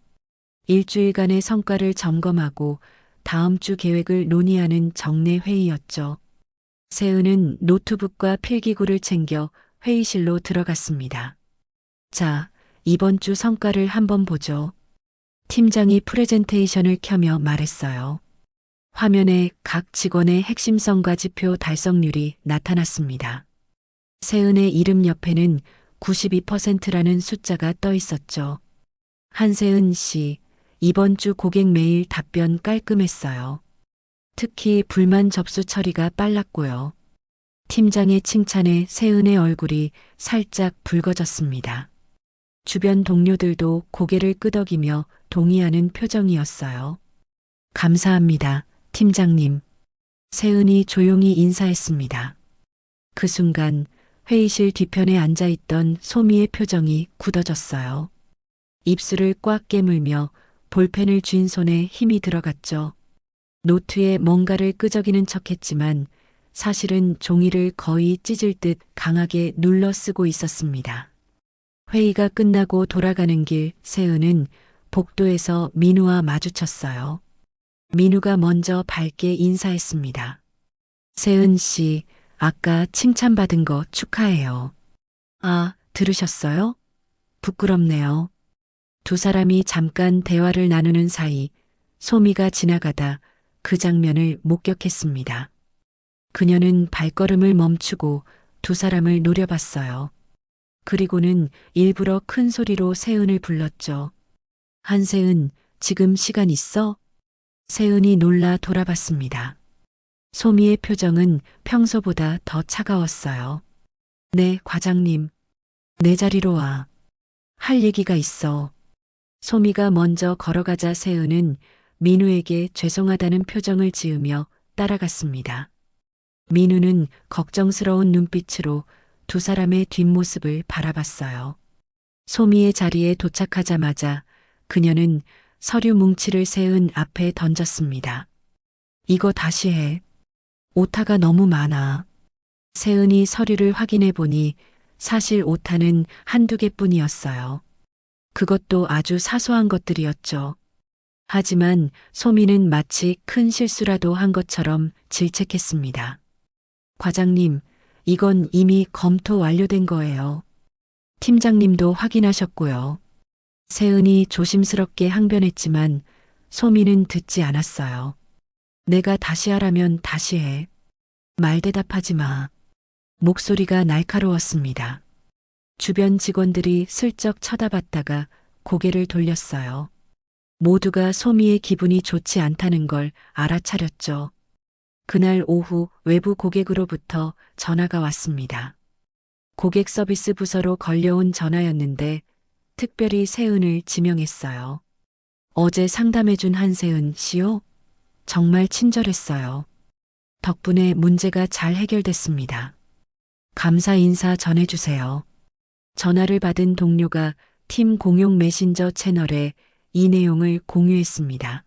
일주일간의 성과를 점검하고 다음 주 계획을 논의하는 정례 회의였죠. 세은은 노트북과 필기구를 챙겨 회의실로 들어갔습니다. 자, 이번 주 성과를 한번 보죠. 팀장이 프레젠테이션을 켜며 말했어요. 화면에 각 직원의 핵심성과 지표 달성률이 나타났습니다. 세은의 이름 옆에는 92%라는 숫자가 떠 있었죠. 한세은 씨, 이번 주 고객 메일 답변 깔끔했어요. 특히 불만 접수 처리가 빨랐고요. 팀장의 칭찬에 세은의 얼굴이 살짝 붉어졌습니다. 주변 동료들도 고개를 끄덕이며 동의하는 표정이었어요. 감사합니다, 팀장님. 세은이 조용히 인사했습니다. 그 순간 회의실 뒤편에 앉아있던 소미의 표정이 굳어졌어요. 입술을 꽉 깨물며 볼펜을 쥔 손에 힘이 들어갔죠. 노트에 뭔가를 끄적이는 척했지만 사실은 종이를 거의 찢을 듯 강하게 눌러 쓰고 있었습니다. 회의가 끝나고 돌아가는 길 세은은 복도에서 민우와 마주쳤어요. 민우가 먼저 밝게 인사했습니다. 세은 씨, 아까 칭찬받은 거 축하해요. 아, 들으셨어요? 부끄럽네요. 두 사람이 잠깐 대화를 나누는 사이 소미가 지나가다 그 장면을 목격했습니다. 그녀는 발걸음을 멈추고 두 사람을 노려봤어요. 그리고는 일부러 큰 소리로 세은을 불렀죠. 한세은, 지금 시간 있어? 세은이 놀라 돌아봤습니다. 소미의 표정은 평소보다 더 차가웠어요. 네, 과장님. 내 자리로 와. 할 얘기가 있어. 소미가 먼저 걸어가자 세은은 민우에게 죄송하다는 표정을 지으며 따라갔습니다. 민우는 걱정스러운 눈빛으로 두 사람의 뒷모습을 바라봤어요. 소미의 자리에 도착하자마자 그녀는 서류 뭉치를 세은 앞에 던졌습니다. 이거 다시 해. 오타가 너무 많아. 세은이 서류를 확인해 보니 사실 오타는 한두 개뿐이었어요. 그것도 아주 사소한 것들이었죠. 하지만 소미는 마치 큰 실수라도 한 것처럼 질책했습니다. 과장님, 이건 이미 검토 완료된 거예요. 팀장님도 확인하셨고요. 세은이 조심스럽게 항변했지만 소미는 듣지 않았어요. 내가 다시 하라면 다시 해. 말 대답하지 마. 목소리가 날카로웠습니다. 주변 직원들이 슬쩍 쳐다봤다가 고개를 돌렸어요. 모두가 소미의 기분이 좋지 않다는 걸 알아차렸죠. 그날 오후 외부 고객으로부터 전화가 왔습니다. 고객 서비스 부서로 걸려온 전화였는데 특별히 세은을 지명했어요. 어제 상담해준 한세은 씨요? 정말 친절했어요. 덕분에 문제가 잘 해결됐습니다. 감사 인사 전해주세요. 전화를 받은 동료가 팀 공용 메신저 채널에 이 내용을 공유했습니다.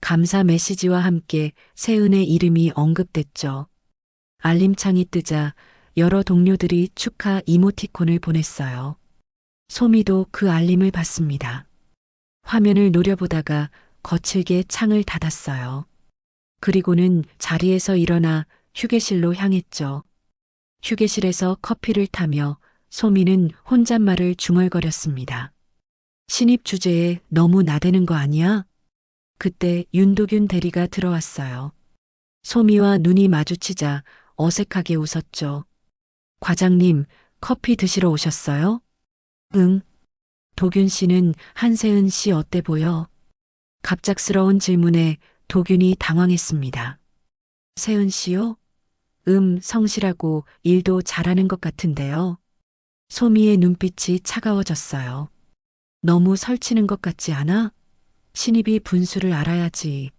감사 메시지와 함께 세은의 이름이 언급됐죠. 알림창이 뜨자 여러 동료들이 축하 이모티콘을 보냈어요. 소미도 그 알림을 받습니다. 화면을 노려보다가 거칠게 창을 닫았어요. 그리고는 자리에서 일어나 휴게실로 향했죠. 휴게실에서 커피를 타며 소미는 혼잣말을 중얼거렸습니다. 신입 주제에 너무 나대는 거 아니야? 그때 윤도균 대리가 들어왔어요. 소미와 눈이 마주치자 어색하게 웃었죠. 과장님, 커피 드시러 오셨어요? 응. 도균 씨는 한세은 씨 어때 보여? 갑작스러운 질문에 도균이 당황했습니다. 세은 씨요? 성실하고 일도 잘하는 것 같은데요. 소미의 눈빛이 차가워졌어요. 너무 설치는 것 같지 않아? 신입이 분수를 알아야지.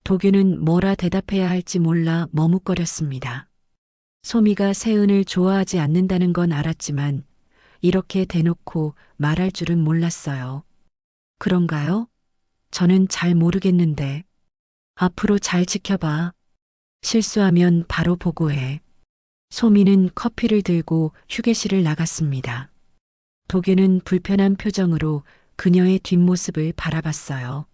도균은 뭐라 대답해야 할지 몰라 머뭇거렸습니다. 소미가 세은을 좋아하지 않는다는 건 알았지만 이렇게 대놓고 말할 줄은 몰랐어요. 그런가요? 저는 잘 모르겠는데. 앞으로 잘 지켜봐. 실수하면 바로 보고해. 소미는 커피를 들고 휴게실을 나갔습니다. 도균은 불편한 표정으로 그녀의 뒷모습을 바라봤어요.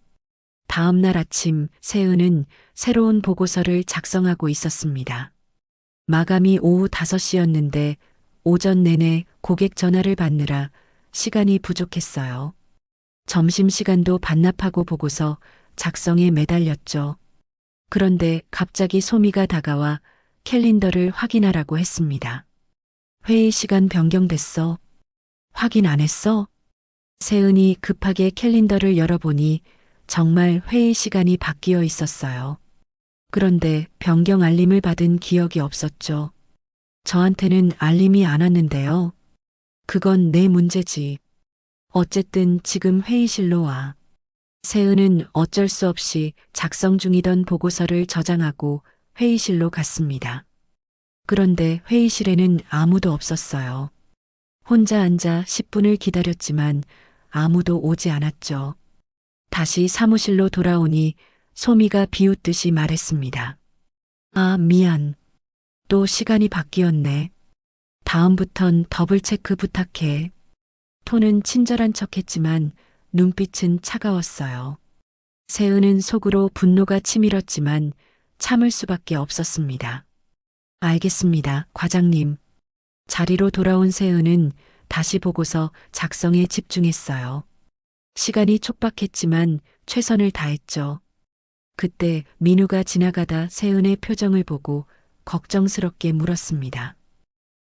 다음 날 아침 세은은 새로운 보고서를 작성하고 있었습니다. 마감이 오후 5시였는데 오전 내내 고객 전화를 받느라 시간이 부족했어요. 점심시간도 반납하고 보고서 작성에 매달렸죠. 그런데 갑자기 소미가 다가와 캘린더를 확인하라고 했습니다. 회의 시간 변경됐어. 확인 안 했어? 세은이 급하게 캘린더를 열어보니 정말 회의 시간이 바뀌어 있었어요. 그런데 변경 알림을 받은 기억이 없었죠. 저한테는 알림이 안 왔는데요. 그건 내 문제지. 어쨌든 지금 회의실로 와. 세은은 어쩔 수 없이 작성 중이던 보고서를 저장하고 회의실로 갔습니다. 그런데 회의실에는 아무도 없었어요. 혼자 앉아 10분을 기다렸지만 아무도 오지 않았죠. 다시 사무실로 돌아오니 소미가 비웃듯이 말했습니다. 아, 미안. 또 시간이 바뀌었네. 다음부턴 더블 체크 부탁해. 톤은 친절한 척했지만 눈빛은 차가웠어요. 세은은 속으로 분노가 치밀었지만 참을 수밖에 없었습니다. 알겠습니다, 과장님. 자리로 돌아온 세은은 다시 보고서 작성에 집중했어요. 시간이 촉박했지만 최선을 다했죠. 그때 민우가 지나가다 세은의 표정을 보고 걱정스럽게 물었습니다.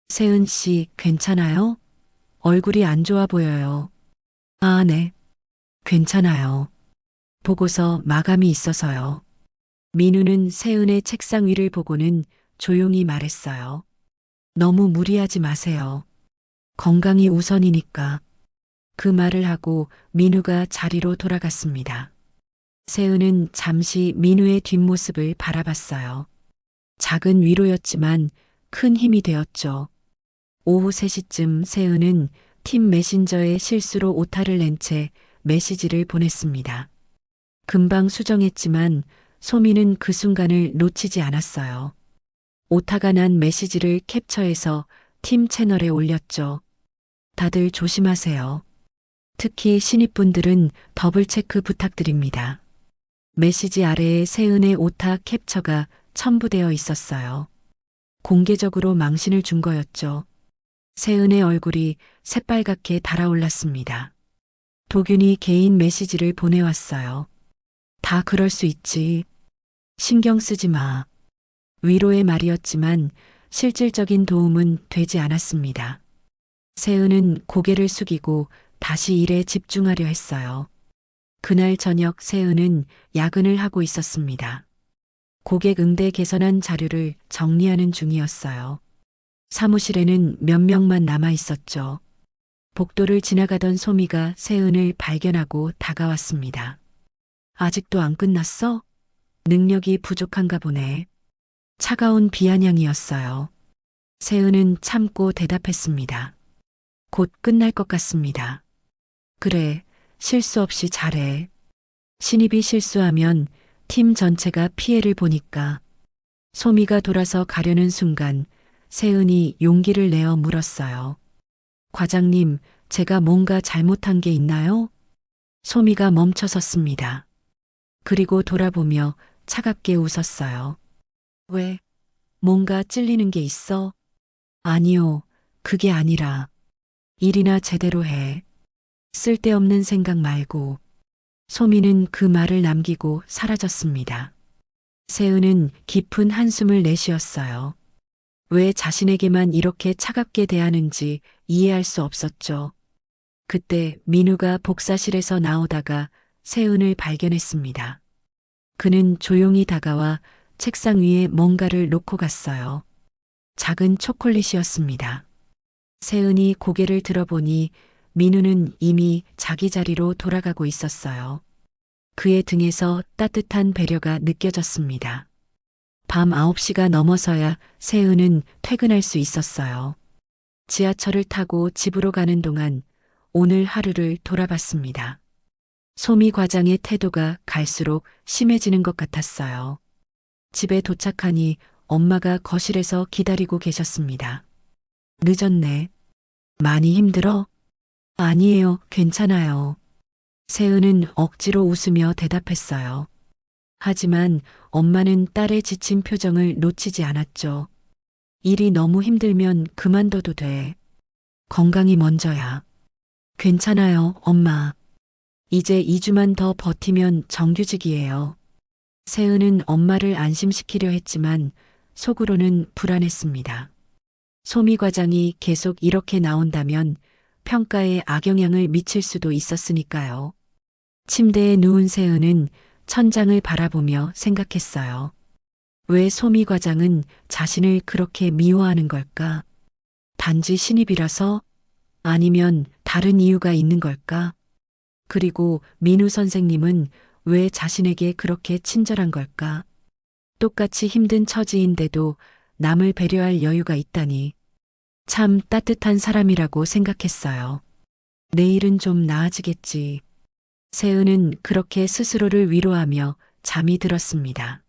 세은 씨, 괜찮아요? 얼굴이 안 좋아 보여요. 아, 네. 괜찮아요. 보고서 마감이 있어서요. 민우는 세은의 책상 위를 보고는 조용히 말했어요. 너무 무리하지 마세요. 건강이 우선이니까. 그 말을 하고 민우가 자리로 돌아갔습니다. 세은은 잠시 민우의 뒷모습을 바라봤어요. 작은 위로였지만 큰 힘이 되었죠. 오후 3시쯤 세은은 팀 메신저에 실수로 오타를 낸 채 메시지를 보냈습니다. 금방 수정했지만 소미는 그 순간을 놓치지 않았어요. 오타가 난 메시지를 캡처해서 팀 채널에 올렸죠. 다들 조심하세요. 특히 신입분들은 더블 체크 부탁드립니다. 메시지 아래에 세은의 오타 캡처가 첨부되어 있었어요. 공개적으로 망신을 준 거였죠. 세은의 얼굴이 새빨갛게 달아올랐습니다. 도균이 개인 메시지를 보내왔어요. 다 그럴 수 있지. 신경 쓰지 마. 위로의 말이었지만 실질적인 도움은 되지 않았습니다. 세은은 고개를 숙이고 다시 일에 집중하려 했어요. 그날 저녁 세은은 야근을 하고 있었습니다. 고객 응대 개선안 자료를 정리하는 중이었어요. 사무실에는 몇 명만 남아 있었죠. 복도를 지나가던 소미가 세은을 발견하고 다가왔습니다. 아직도 안 끝났어? 능력이 부족한가 보네. 차가운 비아냥이었어요. 세은은 참고 대답했습니다. 곧 끝날 것 같습니다. 그래, 실수 없이 잘해. 신입이 실수하면 팀 전체가 피해를 보니까. 소미가 돌아서 가려는 순간 세은이 용기를 내어 물었어요. 과장님, 제가 뭔가 잘못한 게 있나요? 소미가 멈춰섰습니다. 그리고 돌아보며 차갑게 웃었어요. 왜? 뭔가 찔리는 게 있어? 아니요, 그게 아니라 일이나 제대로 해. 쓸데없는 생각 말고. 소미는 그 말을 남기고 사라졌습니다. 세은은 깊은 한숨을 내쉬었어요. 왜 자신에게만 이렇게 차갑게 대하는지 이해할 수 없었죠. 그때 민우가 복사실에서 나오다가 세은을 발견했습니다. 그는 조용히 다가와 책상 위에 뭔가를 놓고 갔어요. 작은 초콜릿이었습니다. 세은이 고개를 들어보니 민우는 이미 자기 자리로 돌아가고 있었어요. 그의 등에서 따뜻한 배려가 느껴졌습니다. 밤 9시가 넘어서야 세은은 퇴근할 수 있었어요. 지하철을 타고 집으로 가는 동안 오늘 하루를 돌아봤습니다. 소미 과장의 태도가 갈수록 심해지는 것 같았어요. 집에 도착하니 엄마가 거실에서 기다리고 계셨습니다. 늦었네. 많이 힘들어? 아니에요, 괜찮아요. 세은은 억지로 웃으며 대답했어요. 하지만 엄마는 딸의 지친 표정을 놓치지 않았죠. 일이 너무 힘들면 그만둬도 돼. 건강이 먼저야. 괜찮아요, 엄마. 이제 2주만 더 버티면 정규직이에요. 세은은 엄마를 안심시키려 했지만 속으로는 불안했습니다. 소미 과장이 계속 이렇게 나온다면 평가에 악영향을 미칠 수도 있었으니까요. 침대에 누운 세은은 천장을 바라보며 생각했어요. 왜 소미 과장은 자신을 그렇게 미워하는 걸까? 단지 신입이라서? 아니면 다른 이유가 있는 걸까? 그리고 민우 선생님은 왜 자신에게 그렇게 친절한 걸까? 똑같이 힘든 처지인데도 남을 배려할 여유가 있다니. 참 따뜻한 사람이라고 생각했어요. 내일은 좀 나아지겠지. 세은은 그렇게 스스로를 위로하며 잠이 들었습니다.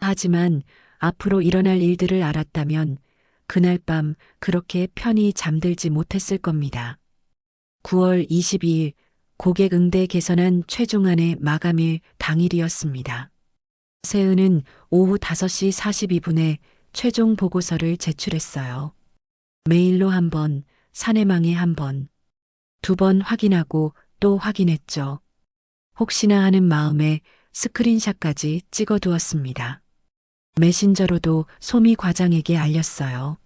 하지만 앞으로 일어날 일들을 알았다면 그날 밤 그렇게 편히 잠들지 못했을 겁니다. 9월 22일 고객 응대 개선안 최종안의 마감일 당일이었습니다. 세은은 오후 5시 42분에 최종 보고서를 제출했어요. 메일로 한 번, 사내망에 한 번, 2번 확인하고 또 확인했죠. 혹시나 하는 마음에 스크린샷까지 찍어두었습니다. 메신저로도 소미 과장에게 알렸어요.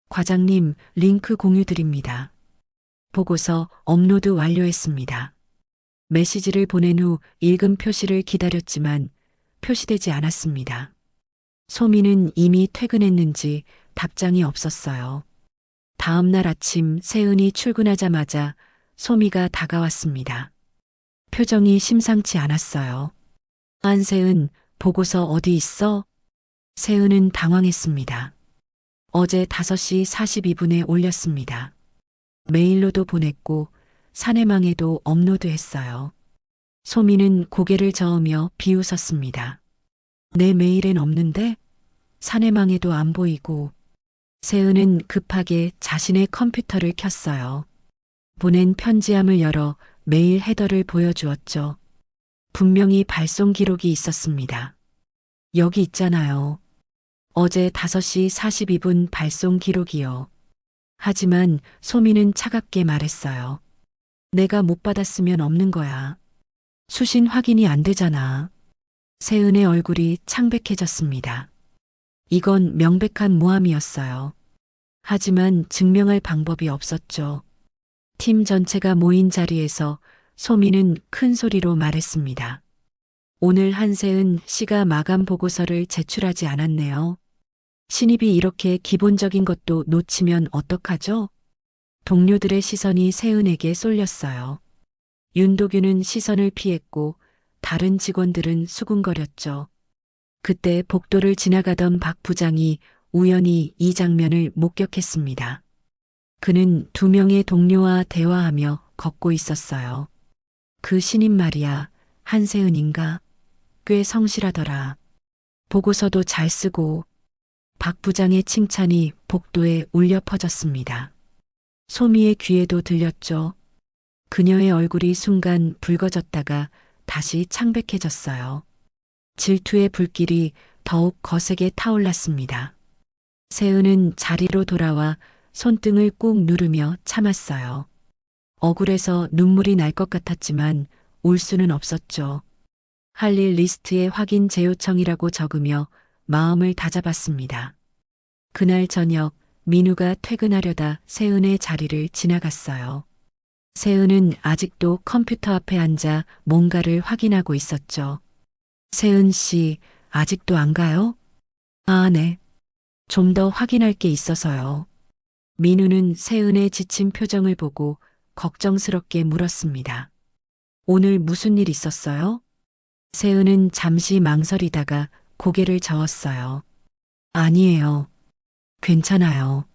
과장님, 링크 공유 드립니다. 보고서 업로드 완료했습니다. 메시지를 보낸 후 읽음 표시를 기다렸지만 표시되지 않았습니다. 소미는 이미 퇴근했는지 답장이 없었어요. 다음 날 아침 세은이 출근하자마자 소미가 다가왔습니다. 표정이 심상치 않았어요. 안세은, 보고서 어디 있어? 세은은 당황했습니다. 어제 5시 42분에 올렸습니다. 메일로도 보냈고 사내망에도 업로드했어요. 소미는 고개를 저으며 비웃었습니다. 내 메일엔 없는데? 사내망에도 안 보이고. 세은은 급하게 자신의 컴퓨터를 켰어요. 보낸 편지함을 열어 메일 헤더를 보여주었죠. 분명히 발송 기록이 있었습니다. 여기 있잖아요. 어제 5시 42분 발송 기록이요. 하지만 소미는 차갑게 말했어요. 내가 못 받았으면 없는 거야. 수신 확인이 안 되잖아. 세은의 얼굴이 창백해졌습니다. 이건 명백한 모함이었어요. 하지만 증명할 방법이 없었죠. 팀 전체가 모인 자리에서 소미는 큰 소리로 말했습니다. 오늘 한세은 씨가 마감 보고서를 제출하지 않았네요. 신입이 이렇게 기본적인 것도 놓치면 어떡하죠? 동료들의 시선이 세은에게 쏠렸어요. 윤도규는 시선을 피했고 다른 직원들은 수군거렸죠. 그때 복도를 지나가던 박 부장이 우연히 이 장면을 목격했습니다. 그는 2명의 동료와 대화하며 걷고 있었어요. 그 신입 말이야, 한세은인가? 꽤 성실하더라. 보고서도 잘 쓰고. 박 부장의 칭찬이 복도에 울려 퍼졌습니다. 소미의 귀에도 들렸죠. 그녀의 얼굴이 순간 붉어졌다가 다시 창백해졌어요. 질투의 불길이 더욱 거세게 타올랐습니다. 세은은 자리로 돌아와 손등을 꾹 누르며 참았어요. 억울해서 눈물이 날 것 같았지만 울 수는 없었죠. 할 일 리스트에 확인 재요청이라고 적으며 마음을 다잡았습니다. 그날 저녁 민우가 퇴근하려다 세은의 자리를 지나갔어요. 세은은 아직도 컴퓨터 앞에 앉아 뭔가를 확인하고 있었죠. 세은 씨, 아직도 안 가요? 아, 네. 좀 더 확인할 게 있어서요. 민우는 세은의 지친 표정을 보고 걱정스럽게 물었습니다. 오늘 무슨 일 있었어요? 세은은 잠시 망설이다가 고개를 저었어요. 아니에요. 괜찮아요.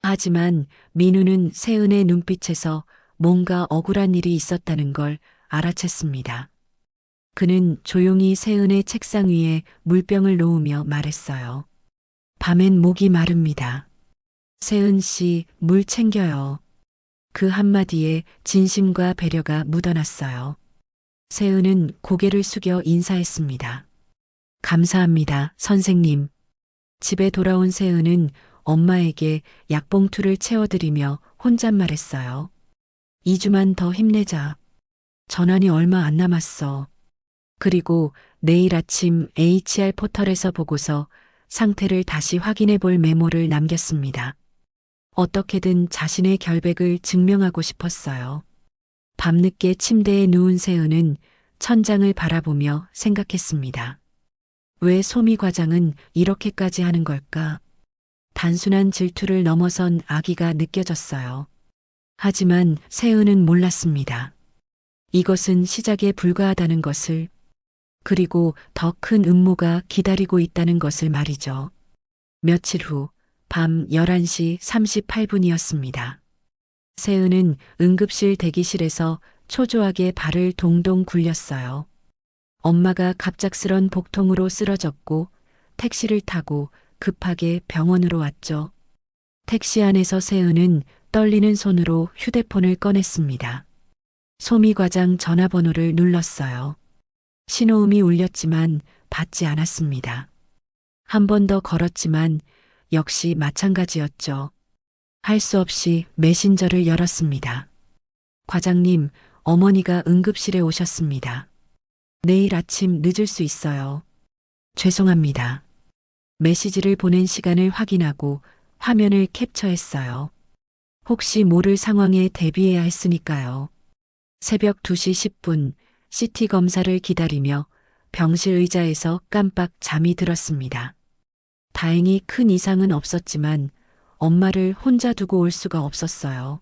하지만 민우는 세은의 눈빛에서 뭔가 억울한 일이 있었다는 걸 알아챘습니다. 그는 조용히 세은의 책상 위에 물병을 놓으며 말했어요. 밤엔 목이 마릅니다. 세은 씨, 물 챙겨요. 그 한마디에 진심과 배려가 묻어났어요. 세은은 고개를 숙여 인사했습니다. 감사합니다, 선생님. 집에 돌아온 세은은 엄마에게 약봉투를 채워드리며 혼잣말했어요. 2주만 더 힘내자. 전환이 얼마 안 남았어. 그리고 내일 아침 HR 포털에서 보고서 상태를 다시 확인해 볼 메모를 남겼습니다. 어떻게든 자신의 결백을 증명하고 싶었어요. 밤늦게 침대에 누운 세은은 천장을 바라보며 생각했습니다. 왜 소미 과장은 이렇게까지 하는 걸까? 단순한 질투를 넘어선 악의가 느껴졌어요. 하지만 세은은 몰랐습니다. 이것은 시작에 불과하다는 것을, 그리고 더 큰 음모가 기다리고 있다는 것을 말이죠. 며칠 후 밤 11시 38분이었습니다. 세은은 응급실 대기실에서 초조하게 발을 동동 굴렸어요. 엄마가 갑작스런 복통으로 쓰러졌고 택시를 타고 급하게 병원으로 왔죠. 택시 안에서 세은은 떨리는 손으로 휴대폰을 꺼냈습니다. 소미 과장 전화번호를 눌렀어요. 신호음이 울렸지만 받지 않았습니다. 한 번 더 걸었지만 역시 마찬가지였죠. 할 수 없이 메신저를 열었습니다. 과장님, 어머니가 응급실에 오셨습니다. 내일 아침 늦을 수 있어요. 죄송합니다. 메시지를 보낸 시간을 확인하고 화면을 캡처했어요. 혹시 모를 상황에 대비해야 했으니까요. 새벽 2시 10분 CT 검사를 기다리며 병실 의자에서 깜빡 잠이 들었습니다. 다행히 큰 이상은 없었지만 엄마를 혼자 두고 올 수가 없었어요.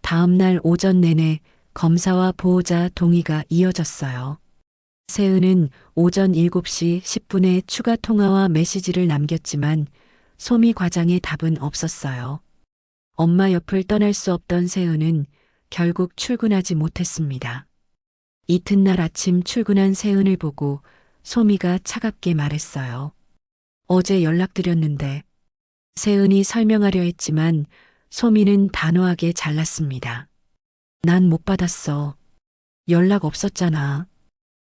다음 날 오전 내내 검사와 보호자 동의가 이어졌어요. 세은은 오전 7시 10분에 추가 통화와 메시지를 남겼지만 소미 과장의 답은 없었어요. 엄마 옆을 떠날 수 없던 세은은 결국 출근하지 못했습니다. 이튿날 아침 출근한 세은을 보고 소미가 차갑게 말했어요. 어제 연락드렸는데. 세은이 설명하려 했지만 소미는 단호하게 잘랐습니다. 난 못 받았어. 연락 없었잖아.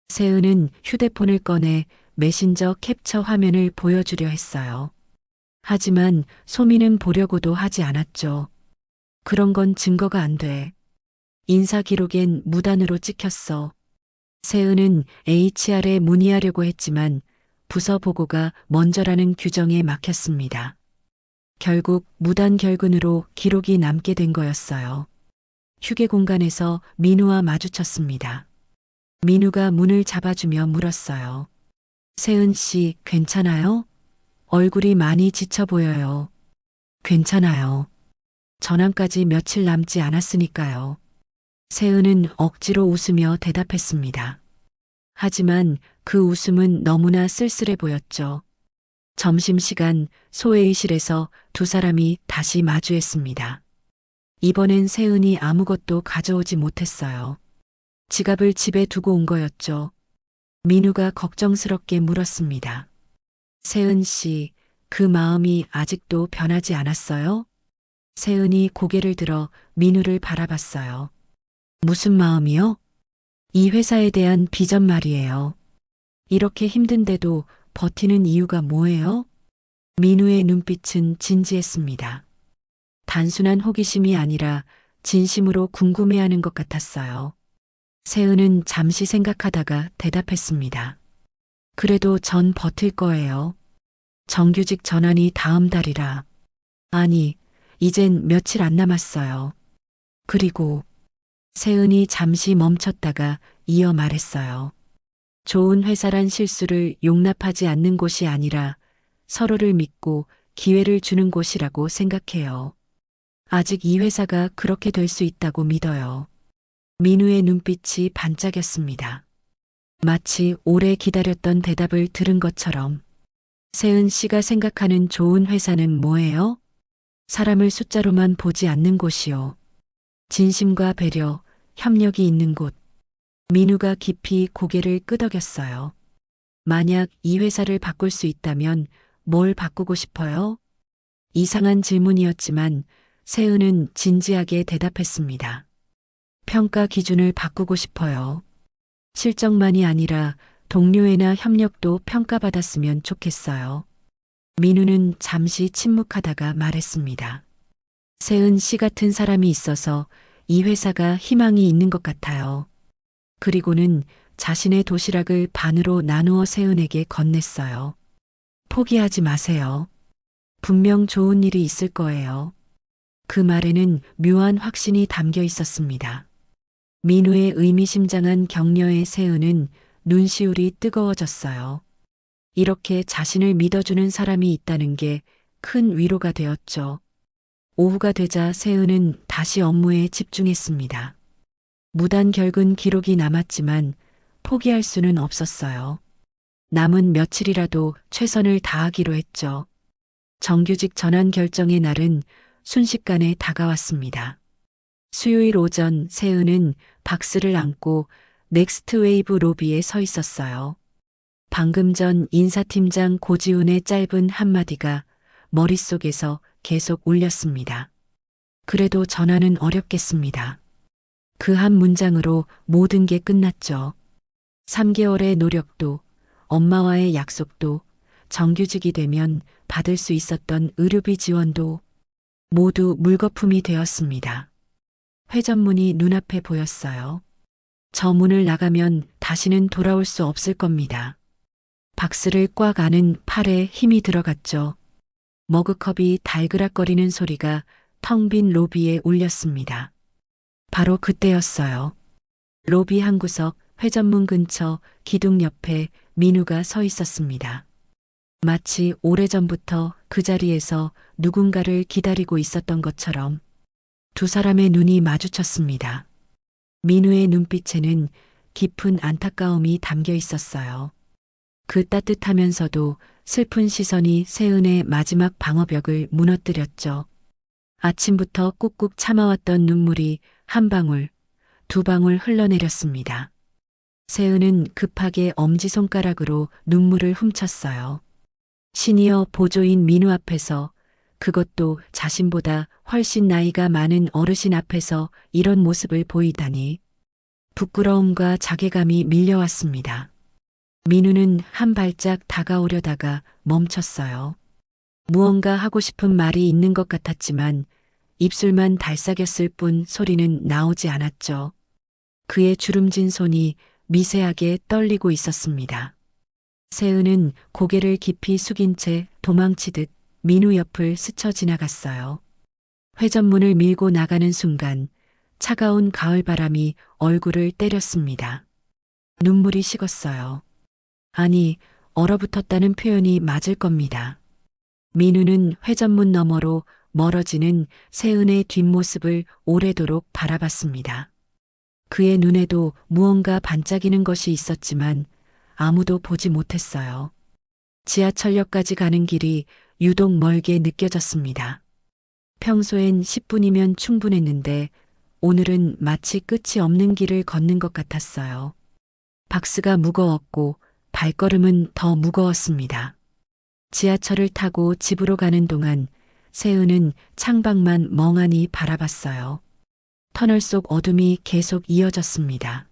세은은 휴대폰을 꺼내 메신저 캡처 화면을 보여주려 했어요. 하지만 소미는 보려고도 하지 않았죠. 그런 건 증거가 안 돼. 인사 기록엔 무단으로 찍혔어. 세은은 HR에 문의하려고 했지만 부서 보고가 먼저라는 규정에 막혔습니다. 결국 무단 결근으로 기록이 남게 된 거였어요. 휴게 공간에서 민우와 마주쳤습니다. 민우가 문을 잡아주며 물었어요. 세은 씨, 괜찮아요? 얼굴이 많이 지쳐 보여요. 괜찮아요. 전환까지 며칠 남지 않았으니까요. 세은은 억지로 웃으며 대답했습니다. 하지만 그 웃음은 너무나 쓸쓸해 보였죠. 점심시간 소회의실에서 두 사람이 다시 마주했습니다. 이번엔 세은이 아무것도 가져오지 못했어요. 지갑을 집에 두고 온 거였죠. 민우가 걱정스럽게 물었습니다. 세은 씨, 그 마음이 아직도 변하지 않았어요? 세은이 고개를 들어 민우를 바라봤어요. 무슨 마음이요? 이 회사에 대한 비전 말이에요. 이렇게 힘든데도 버티는 이유가 뭐예요? 민우의 눈빛은 진지했습니다. 단순한 호기심이 아니라 진심으로 궁금해하는 것 같았어요. 세은은 잠시 생각하다가 대답했습니다. 그래도 전 버틸 거예요. 정규직 전환이 다음 달이라. 아니, 이젠 며칠 안 남았어요. 그리고 세은이 잠시 멈췄다가 이어 말했어요. 좋은 회사란 실수를 용납하지 않는 곳이 아니라 서로를 믿고 기회를 주는 곳이라고 생각해요. 아직 이 회사가 그렇게 될 수 있다고 믿어요. 민우의 눈빛이 반짝였습니다. 마치 오래 기다렸던 대답을 들은 것처럼. 세은 씨가 생각하는 좋은 회사는 뭐예요? 사람을 숫자로만 보지 않는 곳이요. 진심과 배려, 협력이 있는 곳. 민우가 깊이 고개를 끄덕였어요. 만약 이 회사를 바꿀 수 있다면 뭘 바꾸고 싶어요? 이상한 질문이었지만 세은은 진지하게 대답했습니다. 평가 기준을 바꾸고 싶어요. 실적만이 아니라 동료애나 협력도 평가받았으면 좋겠어요. 민우는 잠시 침묵하다가 말했습니다. 세은 씨 같은 사람이 있어서 이 회사가 희망이 있는 것 같아요. 그리고는 자신의 도시락을 반으로 나누어 세은에게 건넸어요. 포기하지 마세요. 분명 좋은 일이 있을 거예요. 그 말에는 묘한 확신이 담겨 있었습니다. 민우의 의미심장한 격려에 세은은 눈시울이 뜨거워졌어요. 이렇게 자신을 믿어주는 사람이 있다는 게 큰 위로가 되었죠. 오후가 되자 세은은 다시 업무에 집중했습니다. 무단 결근 기록이 남았지만 포기할 수는 없었어요. 남은 며칠이라도 최선을 다하기로 했죠. 정규직 전환 결정의 날은 순식간에 다가왔습니다. 수요일 오전 세은은 박스를 안고 넥스트 웨이브 로비에 서 있었어요. 방금 전 인사팀장 고지훈의 짧은 한마디가 머릿속에서 계속 울렸습니다. 그래도 전환은 어렵겠습니다. 그 한 문장으로 모든 게 끝났죠. 3개월의 노력도, 엄마와의 약속도, 정규직이 되면 받을 수 있었던 의료비 지원도 모두 물거품이 되었습니다. 회전문이 눈앞에 보였어요. 저 문을 나가면 다시는 돌아올 수 없을 겁니다. 박스를 꽉 안은 팔에 힘이 들어갔죠. 머그컵이 달그락거리는 소리가 텅 빈 로비에 울렸습니다. 바로 그때였어요. 로비 한 구석 회전문 근처 기둥 옆에 민우가 서 있었습니다. 마치 오래전부터 그 자리에서 누군가를 기다리고 있었던 것처럼 두 사람의 눈이 마주쳤습니다. 민우의 눈빛에는 깊은 안타까움이 담겨 있었어요. 그 따뜻하면서도 슬픈 시선이 세은의 마지막 방어벽을 무너뜨렸죠. 아침부터 꾹꾹 참아왔던 눈물이 한 방울, 두 방울 흘러내렸습니다. 세은은 급하게 엄지손가락으로 눈물을 훔쳤어요. 시니어 보조인 민우 앞에서, 그것도 자신보다 훨씬 나이가 많은 어르신 앞에서 이런 모습을 보이다니. 부끄러움과 자괴감이 밀려왔습니다. 민우는 한 발짝 다가오려다가 멈췄어요. 무언가 하고 싶은 말이 있는 것 같았지만 입술만 달싹였을 뿐 소리는 나오지 않았죠. 그의 주름진 손이 미세하게 떨리고 있었습니다. 세은은 고개를 깊이 숙인 채 도망치듯 민우 옆을 스쳐 지나갔어요. 회전문을 밀고 나가는 순간 차가운 가을바람이 얼굴을 때렸습니다. 눈물이 식었어요. 아니, 얼어붙었다는 표현이 맞을 겁니다. 민우는 회전문 너머로 멀어지는 세은의 뒷모습을 오래도록 바라봤습니다. 그의 눈에도 무언가 반짝이는 것이 있었지만 아무도 보지 못했어요. 지하철역까지 가는 길이 유독 멀게 느껴졌습니다. 평소엔 10분이면 충분했는데 오늘은 마치 끝이 없는 길을 걷는 것 같았어요. 박스가 무거웠고 발걸음은 더 무거웠습니다. 지하철을 타고 집으로 가는 동안 세은은 창밖만 멍하니 바라봤어요. 터널 속 어둠이 계속 이어졌습니다.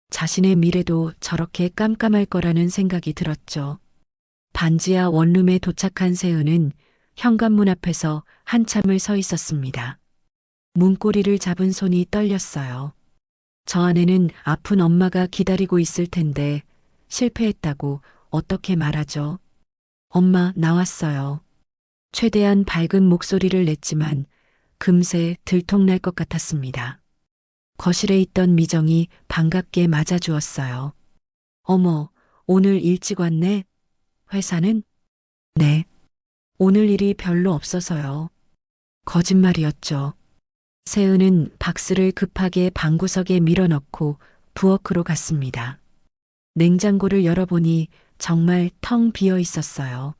자신의 미래도 저렇게 깜깜할 거라는 생각이 들었죠. 반지하 원룸에 도착한 세은은 현관문 앞에서 한참을 서 있었습니다. 문고리를 잡은 손이 떨렸어요. 저 안에는 아픈 엄마가 기다리고 있을 텐데 실패했다고 어떻게 말하죠? 엄마 나왔어요. 최대한 밝은 목소리를 냈지만 금세 들통날 것 같았습니다. 거실에 있던 미정이 반갑게 맞아주었어요. 어머, 오늘 일찍 왔네? 회사는? 네. 오늘 일이 별로 없어서요. 거짓말이었죠. 세은은 박스를 급하게 방구석에 밀어넣고 부엌으로 갔습니다. 냉장고를 열어보니 정말 텅 비어 있었어요.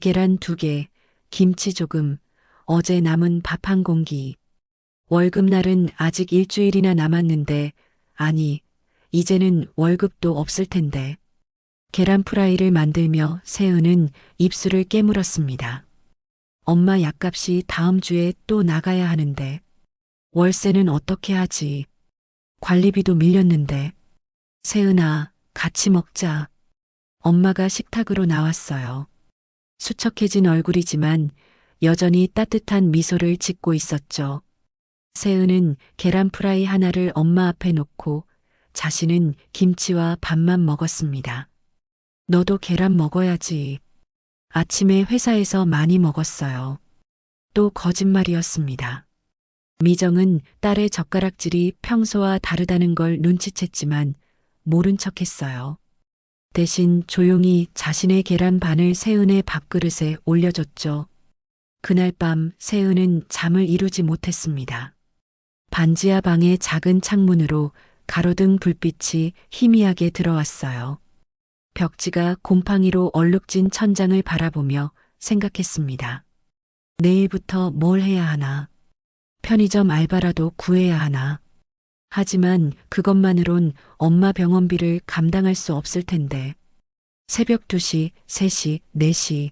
계란 2개, 김치 조금, 어제 남은 밥 한 공기. 월급날은 아직 일주일이나 남았는데, 아니, 이제는 월급도 없을 텐데. 계란 프라이를 만들며 세은은 입술을 깨물었습니다. 엄마 약값이 다음 주에 또 나가야 하는데, 월세는 어떻게 하지? 관리비도 밀렸는데. 세은아, 같이 먹자. 엄마가 식탁으로 나왔어요. 수척해진 얼굴이지만 여전히 따뜻한 미소를 짓고 있었죠. 세은은 계란 프라이 하나를 엄마 앞에 놓고 자신은 김치와 밥만 먹었습니다. 너도 계란 먹어야지. 아침에 회사에서 많이 먹었어요. 또 거짓말이었습니다. 미정은 딸의 젓가락질이 평소와 다르다는 걸 눈치챘지만 모른 척했어요. 대신 조용히 자신의 계란 반을 세은의 밥그릇에 올려줬죠. 그날 밤 세은은 잠을 이루지 못했습니다. 반지하 방의 작은 창문으로 가로등 불빛이 희미하게 들어왔어요. 벽지가 곰팡이로 얼룩진 천장을 바라보며 생각했습니다. 내일부터 뭘 해야 하나? 편의점 알바라도 구해야 하나? 하지만 그것만으론 엄마 병원비를 감당할 수 없을 텐데. 새벽 2시, 3시, 4시.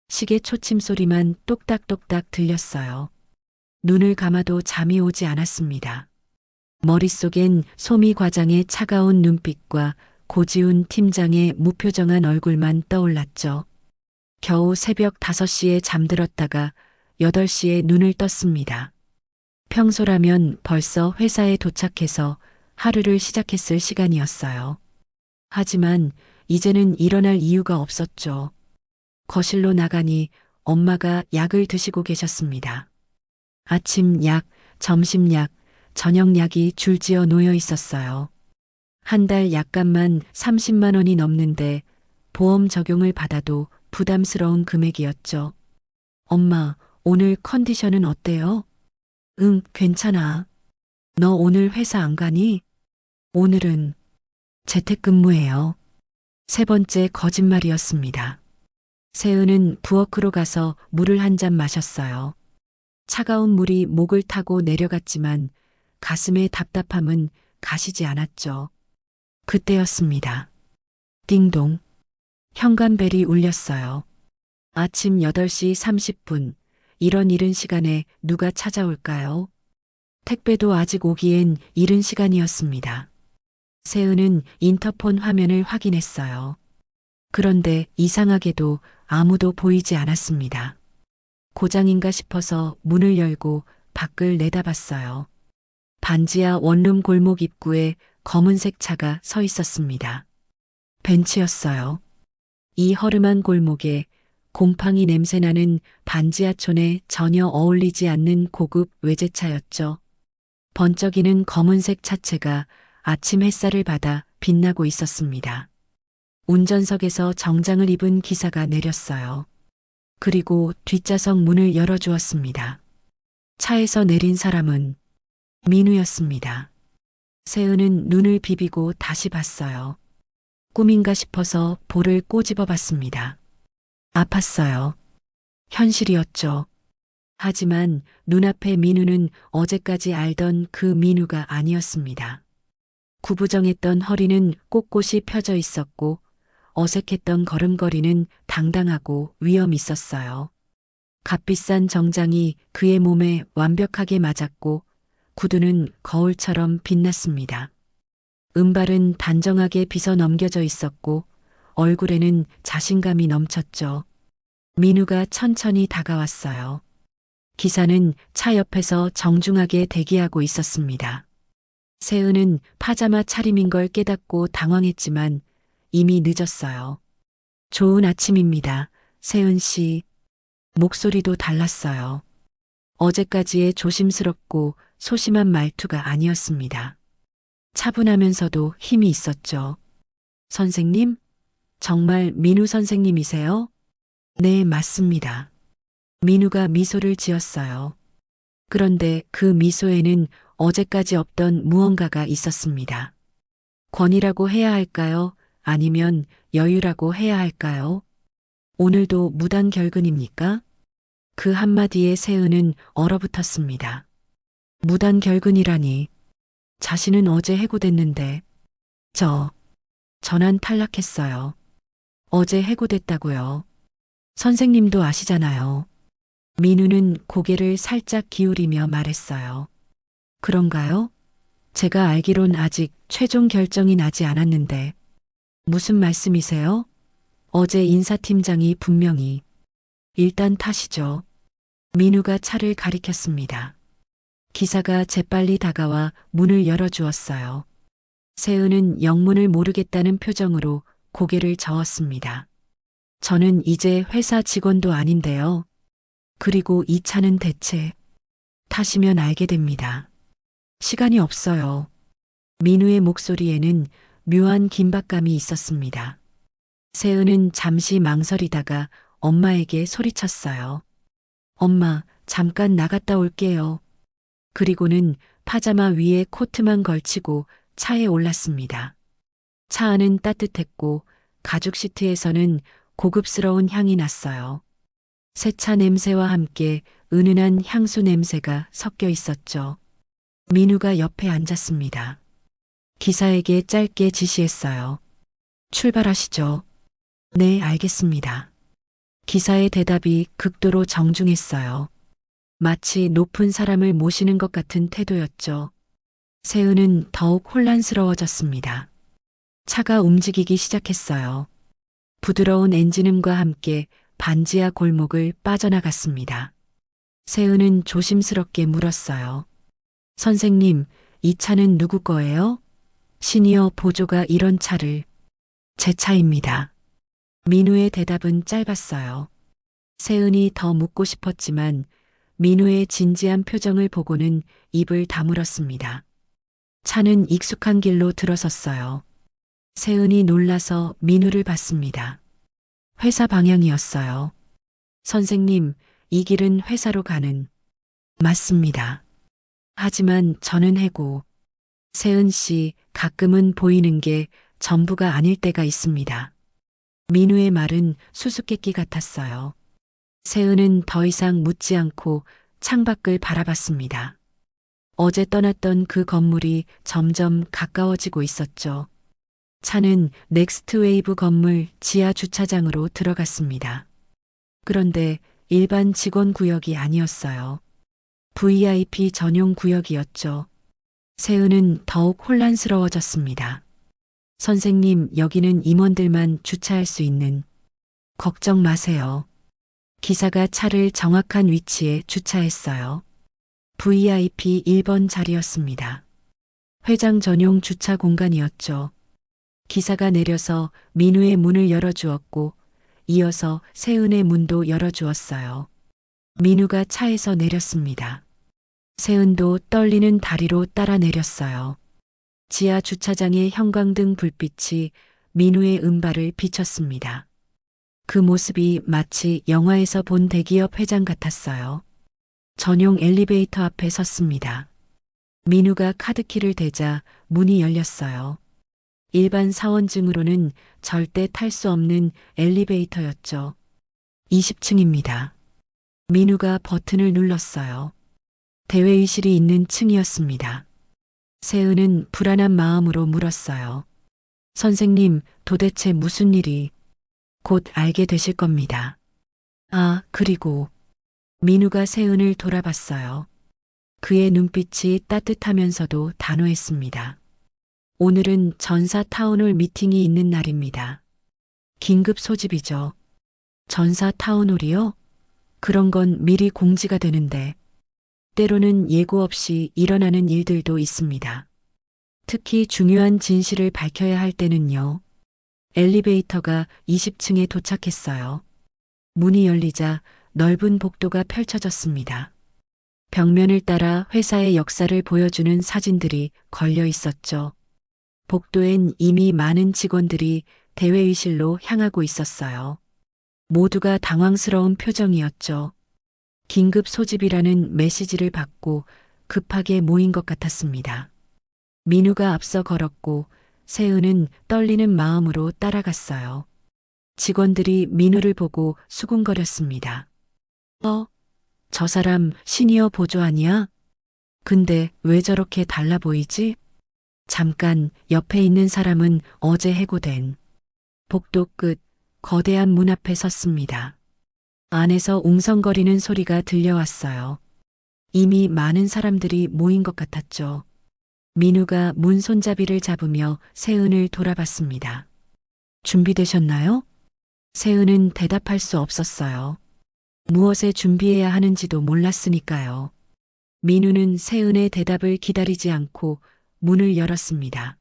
시계 초침 소리만 똑딱똑딱 들렸어요. 눈을 감아도 잠이 오지 않았습니다. 머릿속엔 소미 과장의 차가운 눈빛과 고지훈 팀장의 무표정한 얼굴만 떠올랐죠. 겨우 새벽 5시에 잠들었다가 8시에 눈을 떴습니다. 평소라면 벌써 회사에 도착해서 하루를 시작했을 시간이었어요. 하지만 이제는 일어날 이유가 없었죠. 거실로 나가니 엄마가 약을 드시고 계셨습니다. 아침 약, 점심 약, 저녁 약이 줄지어 놓여 있었어요. 한 달 약값만 30만 원이 넘는데 보험 적용을 받아도 부담스러운 금액이었죠. 엄마, 오늘 컨디션은 어때요? 응, 괜찮아. 너 오늘 회사 안 가니? 오늘은 재택근무예요. 3번째 거짓말이었습니다. 세은은 부엌으로 가서 물을 한 잔 마셨어요. 차가운 물이 목을 타고 내려갔지만 가슴의 답답함은 가시지 않았죠. 그때였습니다. 띵동. 현관벨이 울렸어요. 아침 8시 30분. 이런 이른 시간에 누가 찾아올까요? 택배도 아직 오기엔 이른 시간이었습니다. 세은은 인터폰 화면을 확인했어요. 그런데 이상하게도 아무도 보이지 않았습니다. 고장인가 싶어서 문을 열고 밖을 내다봤어요. 반지하 원룸 골목 입구에 검은색 차가 서 있었습니다. 벤츠였어요. 이 허름한 골목에 곰팡이 냄새나는 반지하촌에 전혀 어울리지 않는 고급 외제차였죠. 번쩍이는 검은색 차체가 아침 햇살을 받아 빛나고 있었습니다. 운전석에서 정장을 입은 기사가 내렸어요. 그리고 뒷좌석 문을 열어주었습니다. 차에서 내린 사람은 민우였습니다. 세은은 눈을 비비고 다시 봤어요. 꿈인가 싶어서 볼을 꼬집어 봤습니다. 아팠어요. 현실이었죠. 하지만 눈앞의 민우는 어제까지 알던 그 민우가 아니었습니다. 구부정했던 허리는 꼿꼿이 펴져 있었고 어색했던 걸음걸이는 당당하고 위험 있었어요. 값비싼 정장이 그의 몸에 완벽하게 맞았고 구두는 거울처럼 빛났습니다. 은발은 단정하게 빗어 넘겨져 있었고 얼굴에는 자신감이 넘쳤죠. 민우가 천천히 다가왔어요. 기사는 차 옆에서 정중하게 대기하고 있었습니다. 세은은 파자마 차림인 걸 깨닫고 당황했지만 이미 늦었어요. 좋은 아침입니다. 세은 씨. 목소리도 달랐어요. 어제까지의 조심스럽고 소심한 말투가 아니었습니다. 차분하면서도 힘이 있었죠. 선생님? 정말 민우 선생님이세요? 네, 맞습니다. 민우가 미소를 지었어요. 그런데 그 미소에는 어제까지 없던 무언가가 있었습니다. 권위라고 해야 할까요? 아니면 여유라고 해야 할까요? 오늘도 무단 결근입니까? 그 한마디에 세은은 얼어붙었습니다. 무단 결근이라니. 자신은 어제 해고됐는데. 전환 탈락했어요. 어제 해고됐다고요. 선생님도 아시잖아요. 민우는 고개를 살짝 기울이며 말했어요. 그런가요? 제가 알기론 아직 최종 결정이 나지 않았는데. 무슨 말씀이세요? 어제 인사팀장이 분명히. 일단 타시죠. 민우가 차를 가리켰습니다. 기사가 재빨리 다가와 문을 열어주었어요. 세은은 영문을 모르겠다는 표정으로 고개를 저었습니다. 저는 이제 회사 직원도 아닌데요. 그리고 이 차는 대체. 타시면 알게 됩니다. 시간이 없어요. 민우의 목소리에는 묘한 긴박감이 있었습니다. 세은은 잠시 망설이다가 엄마에게 소리쳤어요. 엄마, 잠깐 나갔다 올게요. 그리고는 파자마 위에 코트만 걸치고 차에 올랐습니다. 차 안은 따뜻했고 가죽 시트에서는 고급스러운 향이 났어요. 새 차 냄새와 함께 은은한 향수 냄새가 섞여 있었죠. 민우가 옆에 앉았습니다. 기사에게 짧게 지시했어요. 출발하시죠. 네, 알겠습니다. 기사의 대답이 극도로 정중했어요. 마치 높은 사람을 모시는 것 같은 태도였죠. 세은은 더욱 혼란스러워졌습니다. 차가 움직이기 시작했어요. 부드러운 엔진음과 함께 반지하 골목을 빠져나갔습니다. 세은은 조심스럽게 물었어요. 선생님, 이 차는 누구 거예요? 시니어 보조가 이런 차를. 제 차입니다. 민우의 대답은 짧았어요. 세은이 더 묻고 싶었지만 민우의 진지한 표정을 보고는 입을 다물었습니다. 차는 익숙한 길로 들어섰어요. 세은이 놀라서 민우를 봤습니다. 회사 방향이었어요. 선생님, 이 길은 회사로 가는. 맞습니다. 하지만 저는 해고. 세은 씨, 가끔은 보이는 게 전부가 아닐 때가 있습니다. 민우의 말은 수수께끼 같았어요. 세은은 더 이상 묻지 않고 창밖을 바라봤습니다. 어제 떠났던 그 건물이 점점 가까워지고 있었죠. 차는 넥스트 웨이브 건물 지하 주차장으로 들어갔습니다. 그런데 일반 직원 구역이 아니었어요. VIP 전용 구역이었죠. 세은은 더욱 혼란스러워졌습니다. 선생님, 여기는 임원들만 주차할 수 있는. 걱정 마세요. 기사가 차를 정확한 위치에 주차했어요. VIP 1번 자리였습니다. 회장 전용 주차 공간이었죠. 기사가 내려서 민우의 문을 열어주었고 이어서 세은의 문도 열어주었어요. 민우가 차에서 내렸습니다. 세은도 떨리는 다리로 따라 내렸어요. 지하 주차장의 형광등 불빛이 민우의 은발을 비췄습니다. 그 모습이 마치 영화에서 본 대기업 회장 같았어요. 전용 엘리베이터 앞에 섰습니다. 민우가 카드키를 대자 문이 열렸어요. 일반 사원증으로는 절대 탈 수 없는 엘리베이터였죠. 20층입니다. 민우가 버튼을 눌렀어요. 대회의실이 있는 층이었습니다. 세은은 불안한 마음으로 물었어요. 선생님, 도대체 무슨 일이? 곧 알게 되실 겁니다. 아, 그리고 민우가 세은을 돌아봤어요. 그의 눈빛이 따뜻하면서도 단호했습니다. 오늘은 전사 타운홀 미팅이 있는 날입니다. 긴급 소집이죠. 전사 타운홀이요? 그런 건 미리 공지가 되는데 때로는 예고 없이 일어나는 일들도 있습니다. 특히 중요한 진실을 밝혀야 할 때는요. 엘리베이터가 20층에 도착했어요. 문이 열리자 넓은 복도가 펼쳐졌습니다. 벽면을 따라 회사의 역사를 보여주는 사진들이 걸려 있었죠. 복도엔 이미 많은 직원들이 대회의실로 향하고 있었어요. 모두가 당황스러운 표정이었죠. 긴급 소집이라는 메시지를 받고 급하게 모인 것 같았습니다. 민우가 앞서 걸었고 세은은 떨리는 마음으로 따라갔어요. 직원들이 민우를 보고 수군거렸습니다. 저 사람 시니어 보조 아니야? 근데 왜 저렇게 달라 보이지? 잠깐 옆에 있는 사람은 어제 해고된 복도 끝 거대한 문 앞에 섰습니다. 안에서 웅성거리는 소리가 들려왔어요. 이미 많은 사람들이 모인 것 같았죠. 민우가 문 손잡이를 잡으며 세은을 돌아봤습니다. 준비되셨나요? 세은은 대답할 수 없었어요. 무엇에 준비해야 하는지도 몰랐으니까요. 민우는 세은의 대답을 기다리지 않고 문을 열었습니다.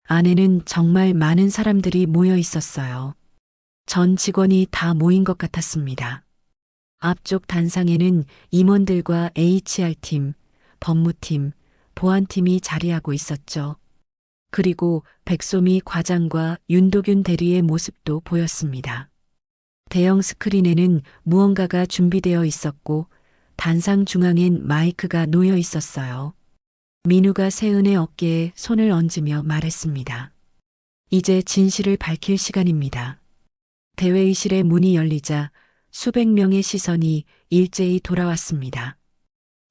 안에는 정말 많은 사람들이 모여 있었어요. 전 직원이 다 모인 것 같았습니다. 앞쪽 단상에는 임원들과 HR팀, 법무팀, 보안팀이 자리하고 있었죠. 그리고 백소미 과장과 윤도균 대리의 모습도 보였습니다. 대형 스크린에는 무언가가 준비되어 있었고 단상 중앙엔 마이크가 놓여 있었어요. 민우가 세은의 어깨에 손을 얹으며 말했습니다. 이제 진실을 밝힐 시간입니다. 대회의실의 문이 열리자 수백 명의 시선이 일제히 돌아왔습니다.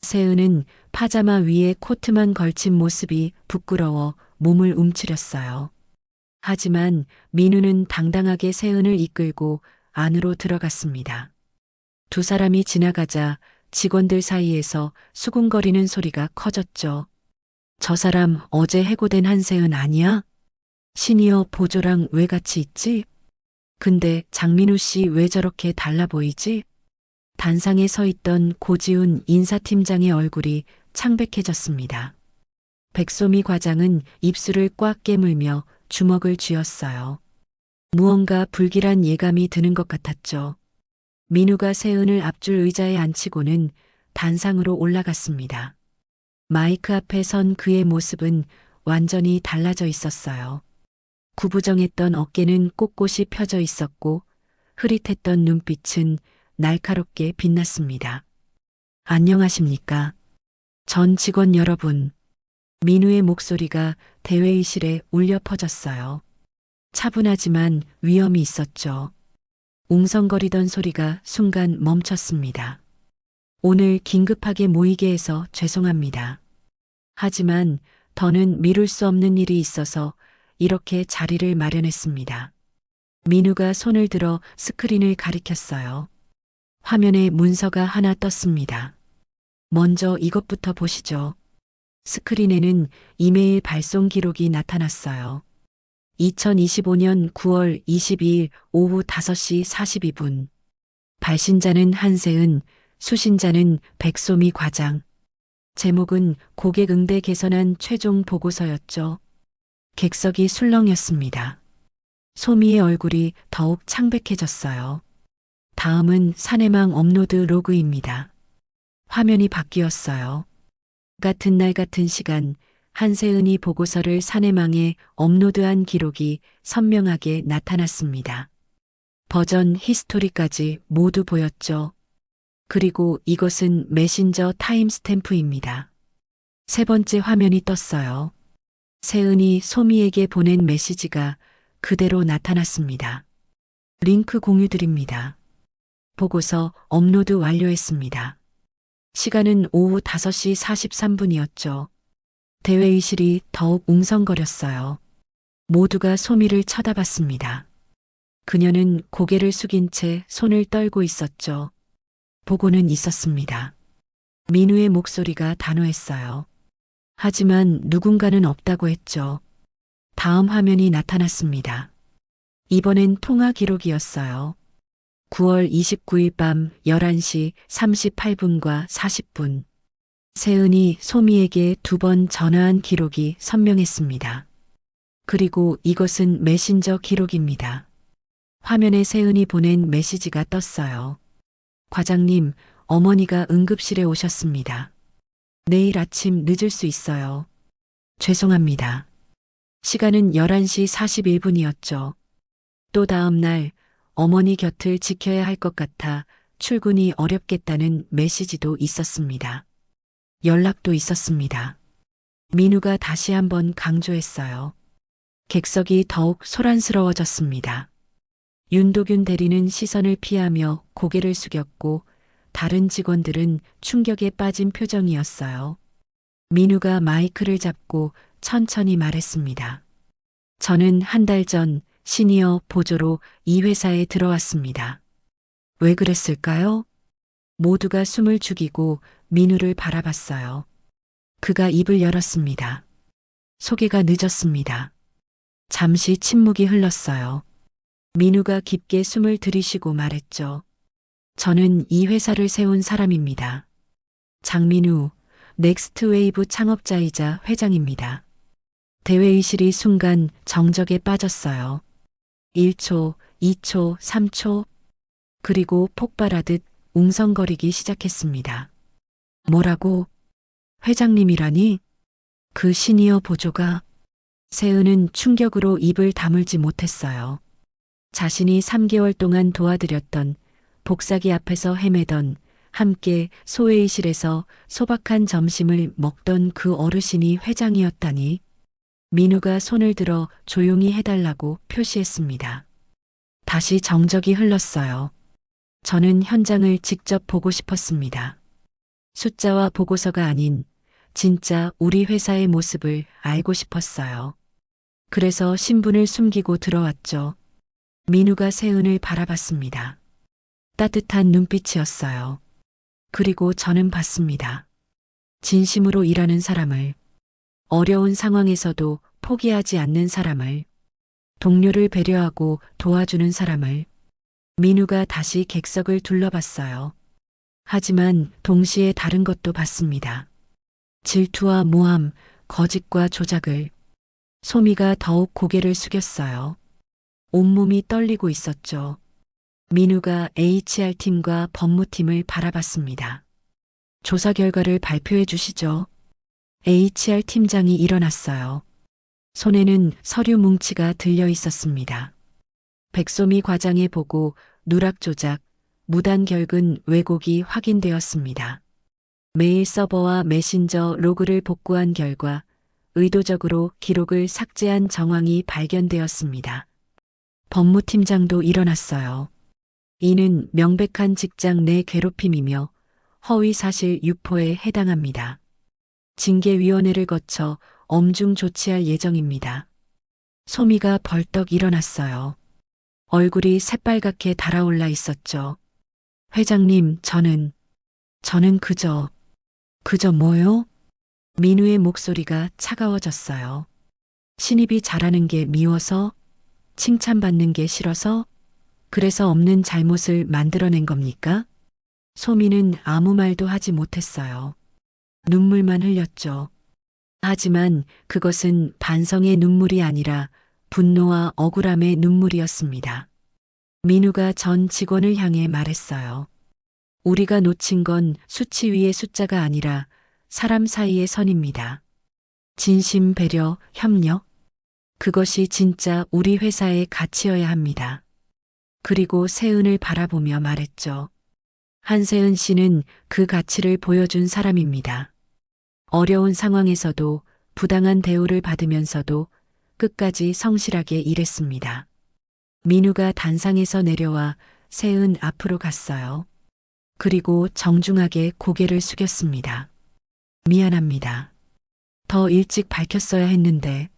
세은은 파자마 위에 코트만 걸친 모습이 부끄러워 몸을 움츠렸어요. 하지만 민우는 당당하게 세은을 이끌고 안으로 들어갔습니다. 두 사람이 지나가자 직원들 사이에서 수군거리는 소리가 커졌죠. 저 사람 어제 해고된 한세은 아니야? 시니어 보조랑 왜 같이 있지? 근데 장민우 씨 왜 저렇게 달라 보이지? 단상에 서 있던 고지훈 인사팀장의 얼굴이 창백해졌습니다. 백소미 과장은 입술을 꽉 깨물며 주먹을 쥐었어요. 무언가 불길한 예감이 드는 것 같았죠. 민우가 세은을 앞줄 의자에 앉히고는 단상으로 올라갔습니다. 마이크 앞에 선 그의 모습은 완전히 달라져 있었어요. 구부정했던 어깨는 꼿꼿이 펴져 있었고 흐릿했던 눈빛은 날카롭게 빛났습니다. 안녕하십니까? 전 직원 여러분. 민우의 목소리가 대회의실에 울려 퍼졌어요. 차분하지만 위험이 있었죠. 웅성거리던 소리가 순간 멈췄습니다. 오늘 긴급하게 모이게 해서 죄송합니다. 하지만 더는 미룰 수 없는 일이 있어서 이렇게 자리를 마련했습니다. 민우가 손을 들어 스크린을 가리켰어요. 화면에 문서가 하나 떴습니다. 먼저 이것부터 보시죠. 스크린에는 이메일 발송 기록이 나타났어요. 2025년 9월 22일 오후 5시 42분. 발신자는 한세은, 수신자는 백소미 과장. 제목은 고객 응대 개선안 최종 보고서였죠. 객석이 술렁였습니다. 소미의 얼굴이 더욱 창백해졌어요. 다음은 사내망 업로드 로그입니다. 화면이 바뀌었어요. 같은 날 같은 시간 한세은이 보고서를 사내망에 업로드한 기록이 선명하게 나타났습니다. 버전 히스토리까지 모두 보였죠. 그리고 이것은 메신저 타임스탬프입니다. 세 번째 화면이 떴어요. 세은이 소미에게 보낸 메시지가 그대로 나타났습니다. 링크 공유드립니다. 보고서 업로드 완료했습니다. 시간은 오후 5시 43분이었죠. 대회의실이 더욱 웅성거렸어요. 모두가 소미를 쳐다봤습니다. 그녀는 고개를 숙인 채 손을 떨고 있었죠. 보고는 있었습니다. 민우의 목소리가 단호했어요. 하지만 누군가는 없다고 했죠. 다음 화면이 나타났습니다. 이번엔 통화 기록이었어요. 9월 29일 밤 11시 38분과 40분. 세은이 소미에게 2번 전화한 기록이 선명했습니다. 그리고 이것은 메신저 기록입니다. 화면에 세은이 보낸 메시지가 떴어요. 과장님, 어머니가 응급실에 오셨습니다. 내일 아침 늦을 수 있어요. 죄송합니다. 시간은 11시 41분이었죠. 또 다음 날 어머니 곁을 지켜야 할 것 같아 출근이 어렵겠다는 메시지도 있었습니다. 연락도 있었습니다. 민우가 다시 한번 강조했어요. 객석이 더욱 소란스러워졌습니다. 윤도균 대리는 시선을 피하며 고개를 숙였고 다른 직원들은 충격에 빠진 표정이었어요. 민우가 마이크를 잡고 천천히 말했습니다. 저는 한 달 전 시니어 보조로 이 회사에 들어왔습니다. 왜 그랬을까요? 모두가 숨을 죽이고 민우를 바라봤어요. 그가 입을 열었습니다. 소개가 늦었습니다. 잠시 침묵이 흘렀어요. 민우가 깊게 숨을 들이쉬고 말했죠. 저는 이 회사를 세운 사람입니다. 장민우, 넥스트웨이브 창업자이자 회장입니다. 대회의실이 순간 정적에 빠졌어요. 1초, 2초, 3초, 그리고 폭발하듯 웅성거리기 시작했습니다. 뭐라고? 회장님이라니? 그 시니어 보조가? 세은은 충격으로 입을 다물지 못했어요. 자신이 3개월 동안 도와드렸던, 복사기 앞에서 헤매던, 함께 소회의실에서 소박한 점심을 먹던 그 어르신이 회장이었다니. 민우가 손을 들어 조용히 해달라고 표시했습니다. 다시 정적이 흘렀어요. 저는 현장을 직접 보고 싶었습니다. 숫자와 보고서가 아닌 진짜 우리 회사의 모습을 알고 싶었어요. 그래서 신분을 숨기고 들어왔죠. 민우가 세은을 바라봤습니다. 따뜻한 눈빛이었어요. 그리고 저는 봤습니다. 진심으로 일하는 사람을, 어려운 상황에서도 포기하지 않는 사람을, 동료를 배려하고 도와주는 사람을. 민우가 다시 객석을 둘러봤어요. 하지만 동시에 다른 것도 봤습니다. 질투와 모함, 거짓과 조작을. 소미가 더욱 고개를 숙였어요. 온몸이 떨리고 있었죠. 민우가 HR팀과 법무팀을 바라봤습니다. 조사 결과를 발표해 주시죠. HR팀장이 일어났어요. 손에는 서류 뭉치가 들려 있었습니다. 백소미 과장의 보고 누락 조작, 무단 결근 왜곡이 확인되었습니다. 메일 서버와 메신저 로그를 복구한 결과 의도적으로 기록을 삭제한 정황이 발견되었습니다. 법무팀장도 일어났어요. 이는 명백한 직장 내 괴롭힘이며 허위 사실 유포에 해당합니다. 징계위원회를 거쳐 엄중 조치할 예정입니다. 소미가 벌떡 일어났어요. 얼굴이 새빨갛게 달아올라 있었죠. 회장님, 저는 그저 뭐요? 민우의 목소리가 차가워졌어요. 신입이 잘하는 게 미워서? 칭찬받는 게 싫어서? 그래서 없는 잘못을 만들어낸 겁니까? 소미는 아무 말도 하지 못했어요. 눈물만 흘렸죠. 하지만 그것은 반성의 눈물이 아니라 분노와 억울함의 눈물이었습니다. 민우가 전 직원을 향해 말했어요. 우리가 놓친 건 수치 위의 숫자가 아니라 사람 사이의 선입니다. 진심, 배려, 협력. 그것이 진짜 우리 회사의 가치여야 합니다. 그리고 세은을 바라보며 말했죠. 한세은 씨는 그 가치를 보여준 사람입니다. 어려운 상황에서도 부당한 대우를 받으면서도 끝까지 성실하게 일했습니다. 민우가 단상에서 내려와 세은 앞으로 갔어요. 그리고 정중하게 고개를 숙였습니다. 미안합니다. 더 일찍 밝혔어야 했는데.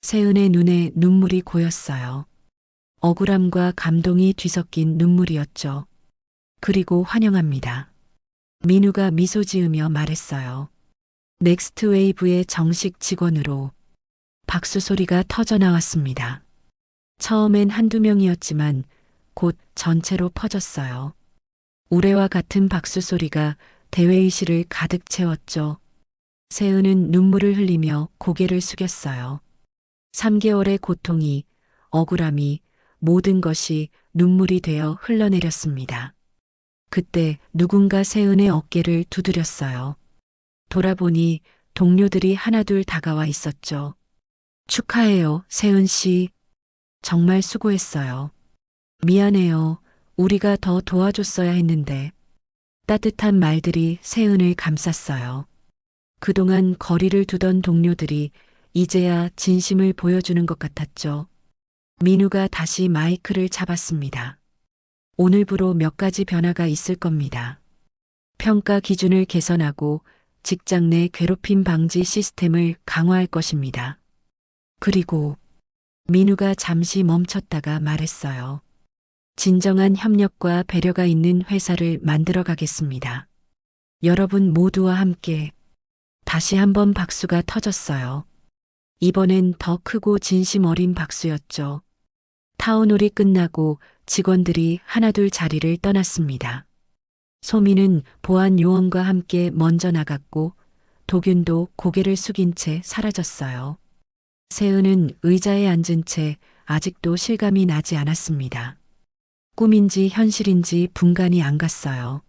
세은의 눈에 눈물이 고였어요. 억울함과 감동이 뒤섞인 눈물이었죠. 그리고 환영합니다. 민우가 미소 지으며 말했어요. 넥스트웨이브의 정식 직원으로. 박수 소리가 터져 나왔습니다. 처음엔 한두 명이었지만 곧 전체로 퍼졌어요. 우레와 같은 박수 소리가 대회의실을 가득 채웠죠. 세은은 눈물을 흘리며 고개를 숙였어요. 3개월의 고통이, 억울함이, 모든 것이 눈물이 되어 흘러내렸습니다. 그때 누군가 세은의 어깨를 두드렸어요. 돌아보니 동료들이 하나둘 다가와 있었죠. 축하해요, 세은 씨. 정말 수고했어요. 미안해요. 우리가 더 도와줬어야 했는데. 따뜻한 말들이 세은을 감쌌어요. 그동안 거리를 두던 동료들이 이제야 진심을 보여주는 것 같았죠. 민우가 다시 마이크를 잡았습니다. 오늘부로 몇 가지 변화가 있을 겁니다. 평가 기준을 개선하고 직장 내 괴롭힘 방지 시스템을 강화할 것입니다. 그리고 민우가 잠시 멈췄다가 말했어요. 진정한 협력과 배려가 있는 회사를 만들어 가겠습니다. 여러분 모두와 함께. 다시 한번 박수가 터졌어요. 이번엔 더 크고 진심 어린 박수였죠. 타운홀이 끝나고 직원들이 하나둘 자리를 떠났습니다. 소민은 보안 요원과 함께 먼저 나갔고 도균도 고개를 숙인 채 사라졌어요. 세은은 의자에 앉은 채 아직도 실감이 나지 않았습니다. 꿈인지 현실인지 분간이 안 갔어요.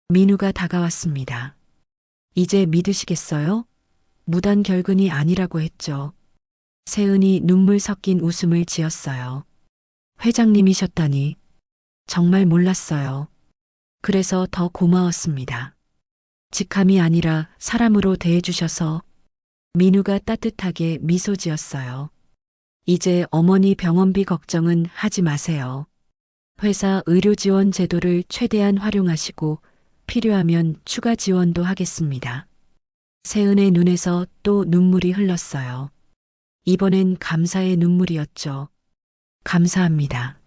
민우가 다가왔습니다. 이제 믿으시겠어요? 무단 결근이 아니라고 했죠. 세은이 눈물 섞인 웃음을 지었어요. 회장님이셨다니. 정말 몰랐어요. 그래서 더 고마웠습니다. 직함이 아니라 사람으로 대해주셔서. 민우가 따뜻하게 미소 지었어요. 이제 어머니 병원비 걱정은 하지 마세요. 회사 의료 지원 제도를 최대한 활용하시고 필요하면 추가 지원도 하겠습니다. 세은의 눈에서 또 눈물이 흘렀어요. 이번엔 감사의 눈물이었죠. 감사합니다.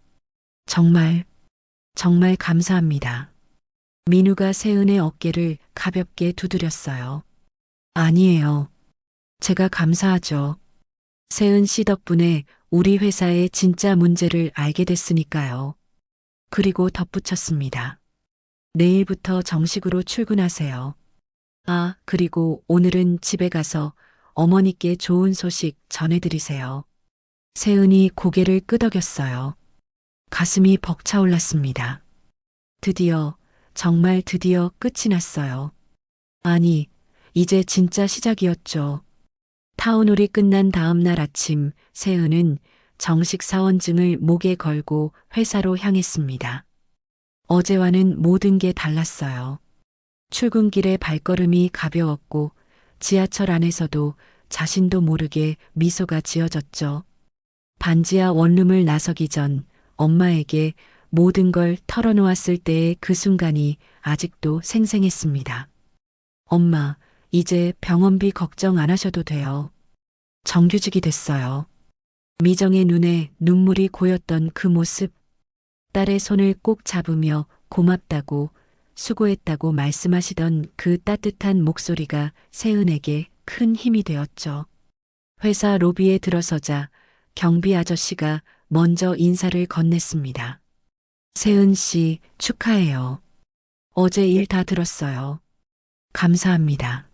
정말, 정말 감사합니다. 민우가 세은의 어깨를 가볍게 두드렸어요. 아니에요. 제가 감사하죠. 세은 씨 덕분에 우리 회사의 진짜 문제를 알게 됐으니까요. 그리고 덧붙였습니다. 내일부터 정식으로 출근하세요. 아, 그리고 오늘은 집에 가서 어머니께 좋은 소식 전해드리세요. 세은이 고개를 끄덕였어요. 가슴이 벅차올랐습니다. 드디어, 정말 드디어 끝이 났어요. 아니, 이제 진짜 시작이었죠. 타운홀이 끝난 다음 날 아침, 세은은 정식 사원증을 목에 걸고 회사로 향했습니다. 어제와는 모든 게 달랐어요. 출근길에 발걸음이 가벼웠고 지하철 안에서도 자신도 모르게 미소가 지어졌죠. 반지하 원룸을 나서기 전 엄마에게 모든 걸 털어놓았을 때의 그 순간이 아직도 생생했습니다. 엄마, 이제 병원비 걱정 안 하셔도 돼요. 정규직이 됐어요. 미정의 눈에 눈물이 고였던 그 모습, 딸의 손을 꼭 잡으며 고맙다고, 수고했다고 말씀하시던 그 따뜻한 목소리가 세은에게 큰 힘이 되었죠. 회사 로비에 들어서자 경비 아저씨가 먼저 인사를 건넸습니다. 세은 씨, 축하해요. 어제 일 다 들었어요. 감사합니다.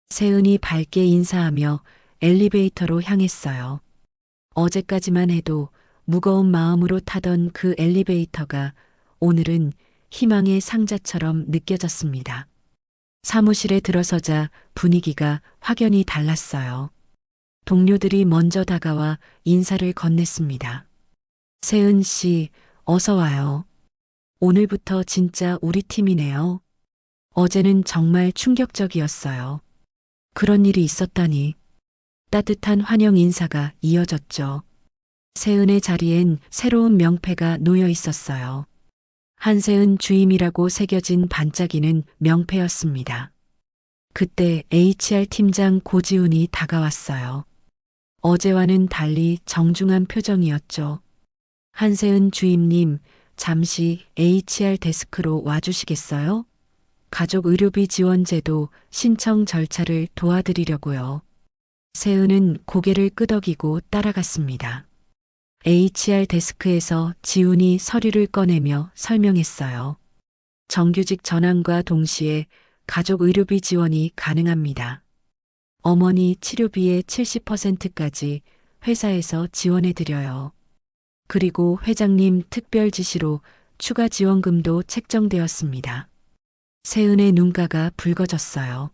세은이 밝게 인사하며 엘리베이터로 향했어요. 어제까지만 해도 무거운 마음으로 타던 그 엘리베이터가 오늘은 희망의 상자처럼 느껴졌습니다. 사무실에 들어서자 분위기가 확연히 달랐어요. 동료들이 먼저 다가와 인사를 건넸습니다. 세은 씨, 어서 와요. 오늘부터 진짜 우리 팀이네요. 어제는 정말 충격적이었어요. 그런 일이 있었다니. 따뜻한 환영 인사가 이어졌죠. 세은의 자리엔 새로운 명패가 놓여 있었어요. 한세은 주임이라고 새겨진 반짝이는 명패였습니다. 그때 HR 팀장 고지훈이 다가왔어요. 어제와는 달리 정중한 표정이었죠. 한세은 주임님, 잠시 HR 데스크로 와주시겠어요? 가족 의료비 지원 제도 신청 절차를 도와드리려고요. 세은은 고개를 끄덕이고 따라갔습니다. HR 데스크에서 지훈이 서류를 꺼내며 설명했어요. 정규직 전환과 동시에 가족 의료비 지원이 가능합니다. 어머니 치료비의 70%까지 회사에서 지원해 드려요. 그리고 회장님 특별 지시로 추가 지원금도 책정되었습니다. 세은의 눈가가 붉어졌어요.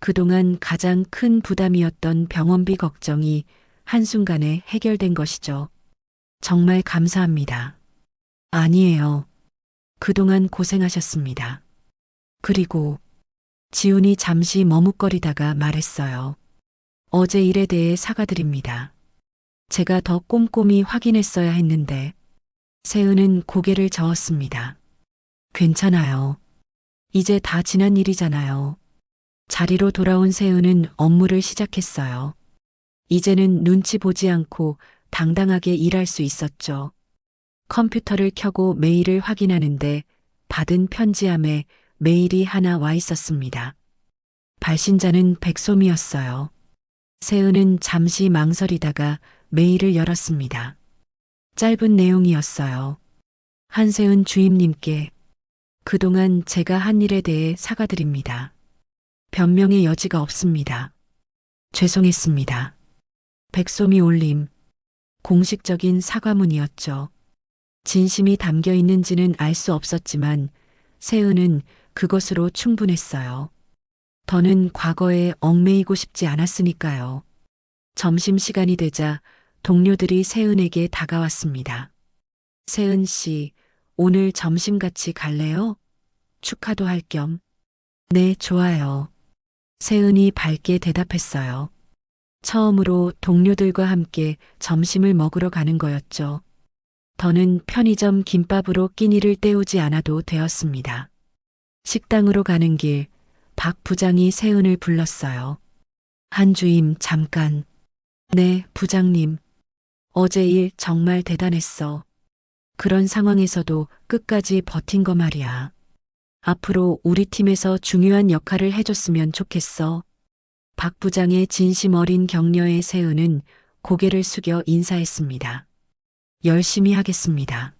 그동안 가장 큰 부담이었던 병원비 걱정이 한순간에 해결된 것이죠. 정말 감사합니다. 아니에요. 그동안 고생하셨습니다. 그리고 지훈이 잠시 머뭇거리다가 말했어요. 어제 일에 대해 사과드립니다. 제가 더 꼼꼼히 확인했어야 했는데. 세은은 고개를 저었습니다. 괜찮아요. 이제 다 지난 일이잖아요. 자리로 돌아온 세은은 업무를 시작했어요. 이제는 눈치 보지 않고 당당하게 일할 수 있었죠. 컴퓨터를 켜고 메일을 확인하는데 받은 편지함에 메일이 하나 와 있었습니다. 발신자는 백솜이었어요. 세은은 잠시 망설이다가 메일을 열었습니다. 짧은 내용이었어요. 한세은 주임님께 그동안 제가 한 일에 대해 사과드립니다. 변명의 여지가 없습니다. 죄송했습니다. 백솜이 올림. 공식적인 사과문이었죠. 진심이 담겨 있는지는 알 수 없었지만 세은은 그것으로 충분했어요. 더는 과거에 얽매이고 싶지 않았으니까요. 점심시간이 되자 동료들이 세은에게 다가왔습니다. 세은 씨, 오늘 점심 같이 갈래요? 축하도 할 겸. 네, 좋아요. 세은이 밝게 대답했어요. 처음으로 동료들과 함께 점심을 먹으러 가는 거였죠. 더는 편의점 김밥으로 끼니를 때우지 않아도 되었습니다. 식당으로 가는 길, 박 부장이 세은을 불렀어요. 한 주임, 잠깐. 네, 부장님. 어제 일 정말 대단했어. 그런 상황에서도 끝까지 버틴 거 말이야. 앞으로 우리 팀에서 중요한 역할을 해줬으면 좋겠어. 박 부장의 진심 어린 격려에 세은은 고개를 숙여 인사했습니다. 열심히 하겠습니다.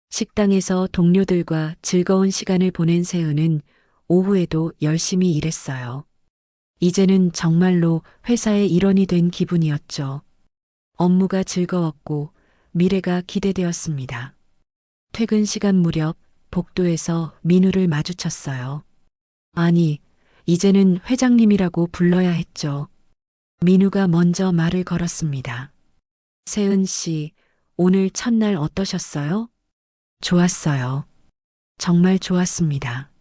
식당에서 동료들과 즐거운 시간을 보낸 세은은 오후에도 열심히 일했어요. 이제는 정말로 회사의 일원이 된 기분이었죠. 업무가 즐거웠고 미래가 기대되었습니다. 퇴근 시간 무렵 복도에서 민우를 마주쳤어요. 아니, 이제는 회장님이라고 불러야 했죠. 민우가 먼저 말을 걸었습니다. 세은 씨, 오늘 첫날 어떠셨어요? 좋았어요. 정말 좋았습니다.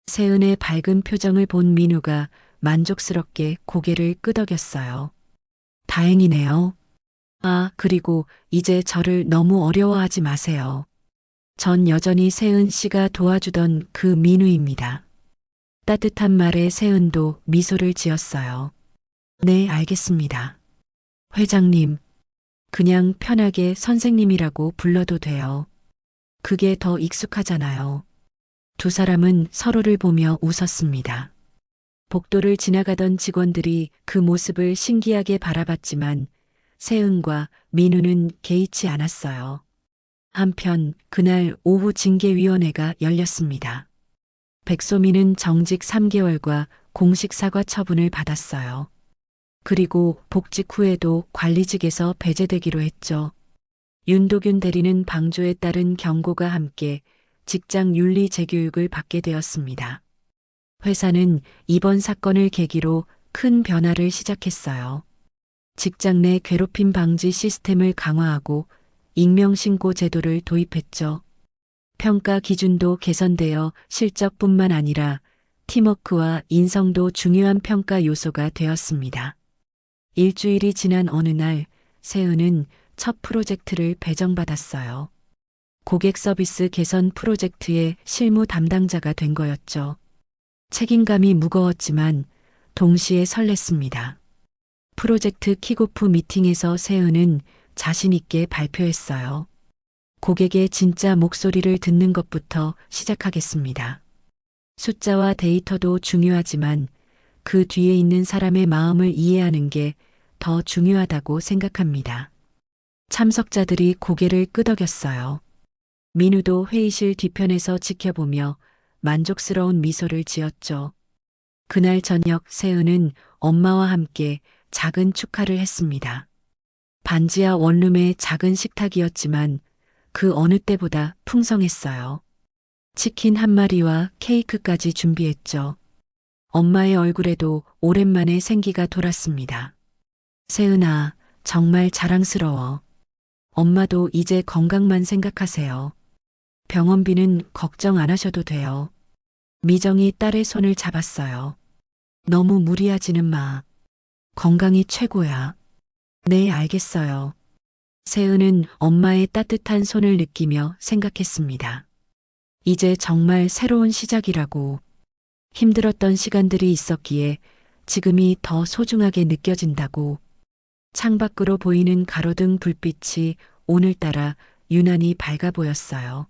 세은의 밝은 표정을 본 민우가 만족스럽게 고개를 끄덕였어요. 다행이네요. 아, 그리고 이제 저를 너무 어려워하지 마세요. 전 여전히 세은 씨가 도와주던 그 민우입니다. 따뜻한 말에 세은도 미소를 지었어요. 네, 알겠습니다. 회장님, 그냥 편하게 선생님이라고 불러도 돼요. 그게 더 익숙하잖아요. 두 사람은 서로를 보며 웃었습니다. 복도를 지나가던 직원들이 그 모습을 신기하게 바라봤지만 세은과 민우는 개의치 않았어요. 한편 그날 오후 징계위원회가 열렸습니다. 백소민은 정직 3개월과 공식 사과 처분을 받았어요. 그리고 복직 후에도 관리직에서 배제되기로 했죠. 윤도균 대리는 방조에 따른 경고가 함께 직장 윤리 재교육을 받게 되었습니다. 회사는 이번 사건을 계기로 큰 변화를 시작했어요. 직장 내 괴롭힘 방지 시스템을 강화하고 익명신고 제도를 도입했죠. 평가 기준도 개선되어 실적뿐만 아니라 팀워크와 인성도 중요한 평가 요소가 되었습니다. 일주일이 지난 어느 날 세은은 첫 프로젝트를 배정받았어요. 고객 서비스 개선 프로젝트의 실무 담당자가 된 거였죠. 책임감이 무거웠지만 동시에 설렜습니다. 프로젝트 킥오프 미팅에서 세은은 자신 있게 발표했어요. 고객의 진짜 목소리를 듣는 것부터 시작하겠습니다. 숫자와 데이터도 중요하지만 그 뒤에 있는 사람의 마음을 이해하는 게 더 중요하다고 생각합니다. 참석자들이 고개를 끄덕였어요. 민우도 회의실 뒤편에서 지켜보며 만족스러운 미소를 지었죠. 그날 저녁 세은은 엄마와 함께 작은 축하를 했습니다. 반지하 원룸의 작은 식탁이었지만 그 어느 때보다 풍성했어요. 치킨 한 마리와 케이크까지 준비했죠. 엄마의 얼굴에도 오랜만에 생기가 돌았습니다. 세은아, 정말 자랑스러워. 엄마도 이제 건강만 생각하세요. 병원비는 걱정 안 하셔도 돼요. 미정이 딸의 손을 잡았어요. 너무 무리하지는 마. 건강이 최고야. 네, 알겠어요. 세은은 엄마의 따뜻한 손을 느끼며 생각했습니다. 이제 정말 새로운 시작이라고. 힘들었던 시간들이 있었기에 지금이 더 소중하게 느껴진다고. 창밖으로 보이는 가로등 불빛이 오늘따라 유난히 밝아 보였어요.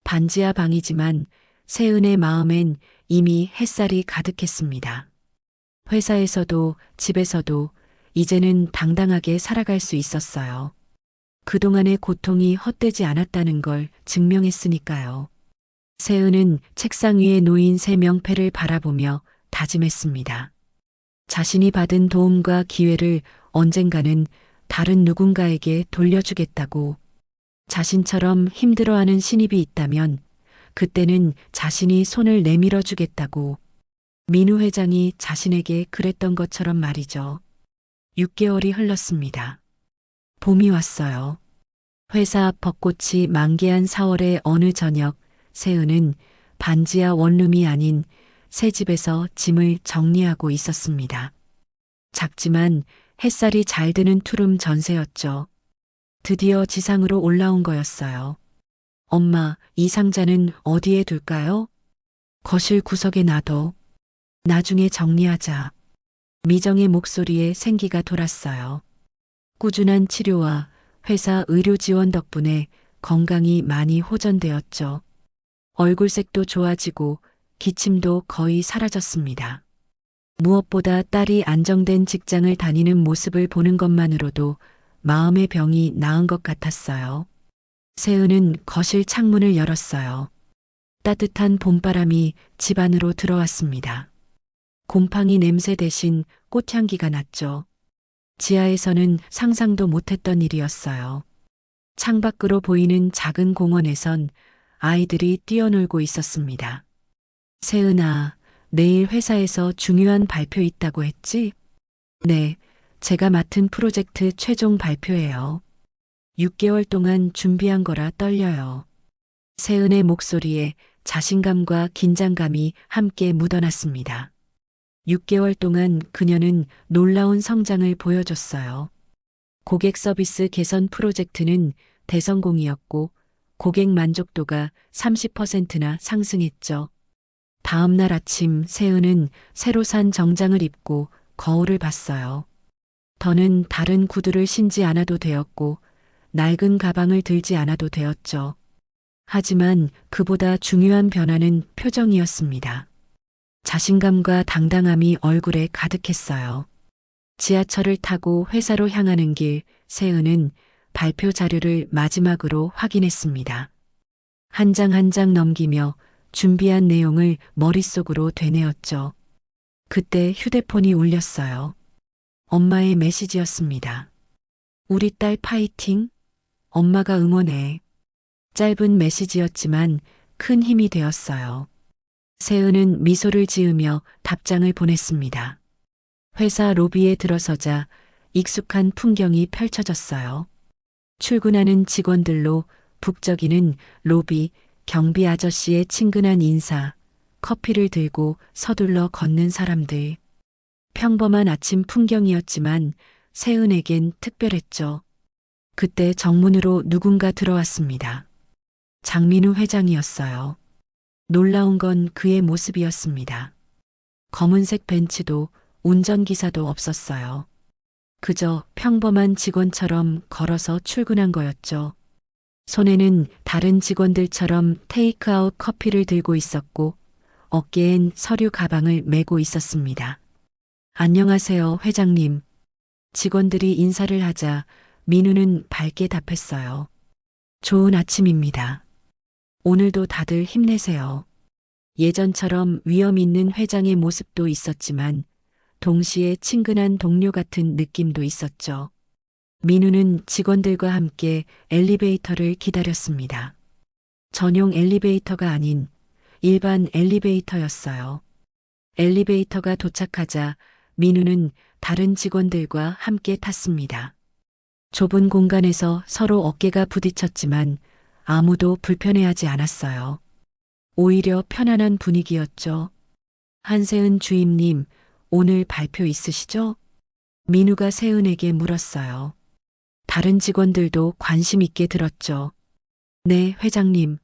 반지하 방이지만 세은의 마음엔 이미 햇살이 가득했습니다. 회사에서도 집에서도 이제는 당당하게 살아갈 수 있었어요. 그동안의 고통이 헛되지 않았다는 걸 증명했으니까요. 세은은 책상 위에 놓인 새 명패를 바라보며 다짐했습니다. 자신이 받은 도움과 기회를 언젠가는 다른 누군가에게 돌려주겠다고. 자신처럼 힘들어하는 신입이 있다면 그때는 자신이 손을 내밀어 주겠다고. 민우 회장이 자신에게 그랬던 것처럼 말이죠. 6개월이 흘렀습니다. 봄이 왔어요. 회사 앞 벚꽃이 만개한 4월의 어느 저녁, 세은은 반지하 원룸이 아닌 새 집에서 짐을 정리하고 있었습니다. 작지만 햇살이 잘 드는 투룸 전세였죠. 드디어 지상으로 올라온 거였어요. 엄마, 이 상자는 어디에 둘까요? 거실 구석에 놔둬. 나중에 정리하자. 미정의 목소리에 생기가 돌았어요. 꾸준한 치료와 회사 의료 지원 덕분에 건강이 많이 호전되었죠. 얼굴색도 좋아지고 기침도 거의 사라졌습니다. 무엇보다 딸이 안정된 직장을 다니는 모습을 보는 것만으로도 마음의 병이 나은 것 같았어요. 세은은 거실 창문을 열었어요. 따뜻한 봄바람이 집 안으로 들어왔습니다. 곰팡이 냄새 대신 꽃향기가 났죠. 지하에서는 상상도 못했던 일이었어요. 창밖으로 보이는 작은 공원에선 아이들이 뛰어놀고 있었습니다. 세은아, 내일 회사에서 중요한 발표 있다고 했지? 네, 제가 맡은 프로젝트 최종 발표예요. 6개월 동안 준비한 거라 떨려요. 세은의 목소리에 자신감과 긴장감이 함께 묻어났습니다. 6개월 동안 그녀는 놀라운 성장을 보여줬어요. 고객 서비스 개선 프로젝트는 대성공이었고 고객 만족도가 30%나 상승했죠. 다음 날 아침 세은은 새로 산 정장을 입고 거울을 봤어요. 더는 다른 구두를 신지 않아도 되었고 낡은 가방을 들지 않아도 되었죠. 하지만 그보다 중요한 변화는 표정이었습니다. 자신감과 당당함이 얼굴에 가득했어요. 지하철을 타고 회사로 향하는 길, 세은은 발표 자료를 마지막으로 확인했습니다. 한 장 한 장 넘기며 준비한 내용을 머릿속으로 되뇌었죠. 그때 휴대폰이 울렸어요. 엄마의 메시지였습니다. 우리 딸 파이팅. 엄마가 응원해. 짧은 메시지였지만 큰 힘이 되었어요. 세은은 미소를 지으며 답장을 보냈습니다. 회사 로비에 들어서자 익숙한 풍경이 펼쳐졌어요. 출근하는 직원들로 북적이는 로비, 경비 아저씨의 친근한 인사, 커피를 들고 서둘러 걷는 사람들. 평범한 아침 풍경이었지만 세은에겐 특별했죠. 그때 정문으로 누군가 들어왔습니다. 장민우 회장이었어요. 놀라운 건 그의 모습이었습니다. 검은색 벤츠도 운전기사도 없었어요. 그저 평범한 직원처럼 걸어서 출근한 거였죠. 손에는 다른 직원들처럼 테이크아웃 커피를 들고 있었고 어깨엔 서류 가방을 메고 있었습니다. 안녕하세요, 회장님. 직원들이 인사를 하자 민우는 밝게 답했어요. 좋은 아침입니다. 오늘도 다들 힘내세요. 예전처럼 위험 있는 회장의 모습도 있었지만 동시에 친근한 동료 같은 느낌도 있었죠. 민우는 직원들과 함께 엘리베이터를 기다렸습니다. 전용 엘리베이터가 아닌 일반 엘리베이터였어요. 엘리베이터가 도착하자 민우는 다른 직원들과 함께 탔습니다. 좁은 공간에서 서로 어깨가 부딪혔지만 아무도 불편해하지 않았어요. 오히려 편안한 분위기였죠. 한세은 주임님, 오늘 발표 있으시죠? 민우가 세은에게 물었어요. 다른 직원들도 관심 있게 들었죠. 네, 회장님.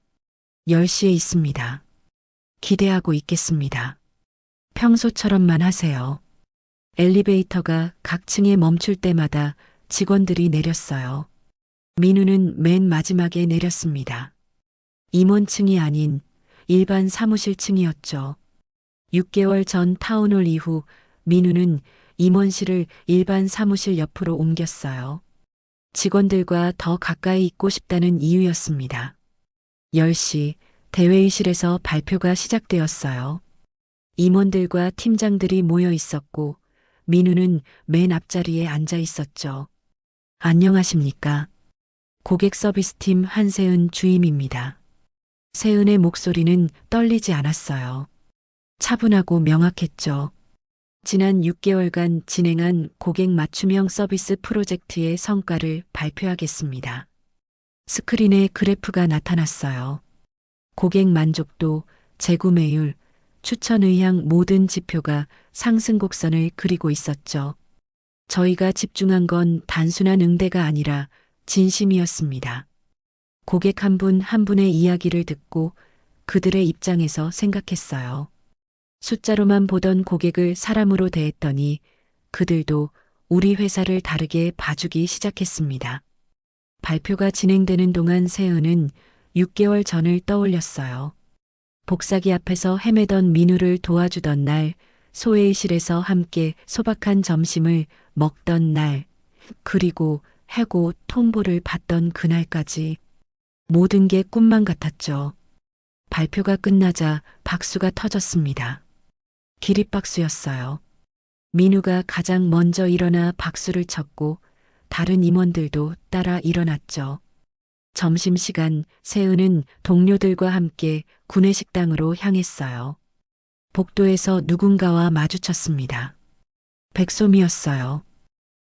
10시에 있습니다. 기대하고 있겠습니다. 평소처럼만 하세요. 엘리베이터가 각 층에 멈출 때마다 직원들이 내렸어요. 민우는 맨 마지막에 내렸습니다. 임원층이 아닌 일반 사무실층이었죠. 6개월 전 타운홀 이후 민우는 임원실을 일반 사무실 옆으로 옮겼어요. 직원들과 더 가까이 있고 싶다는 이유였습니다. 10시 대회의실에서 발표가 시작되었어요. 임원들과 팀장들이 모여 있었고 민우는 맨 앞자리에 앉아 있었죠. 안녕하십니까? 고객 서비스팀 한세은 주임입니다. 세은의 목소리는 떨리지 않았어요. 차분하고 명확했죠. 지난 6개월간 진행한 고객 맞춤형 서비스 프로젝트의 성과를 발표하겠습니다. 스크린에 그래프가 나타났어요. 고객 만족도, 재구매율, 추천 의향 모든 지표가 상승 곡선을 그리고 있었죠. 저희가 집중한 건 단순한 응대가 아니라 진심이었습니다. 고객 한 분 한 분의 이야기를 듣고 그들의 입장에서 생각했어요. 숫자로만 보던 고객을 사람으로 대했더니 그들도 우리 회사를 다르게 봐주기 시작했습니다. 발표가 진행되는 동안 세은은 6개월 전을 떠올렸어요. 복사기 앞에서 헤매던 민우를 도와주던 날, 소회의실에서 함께 소박한 점심을 먹던 날, 그리고 해고 통보를 받던 그날까지 모든 게 꿈만 같았죠. 발표가 끝나자 박수가 터졌습니다. 기립박수였어요. 민우가 가장 먼저 일어나 박수를 쳤고 다른 임원들도 따라 일어났죠. 점심시간 세은은 동료들과 함께 구내식당으로 향했어요. 복도에서 누군가와 마주쳤습니다. 백소미였어요.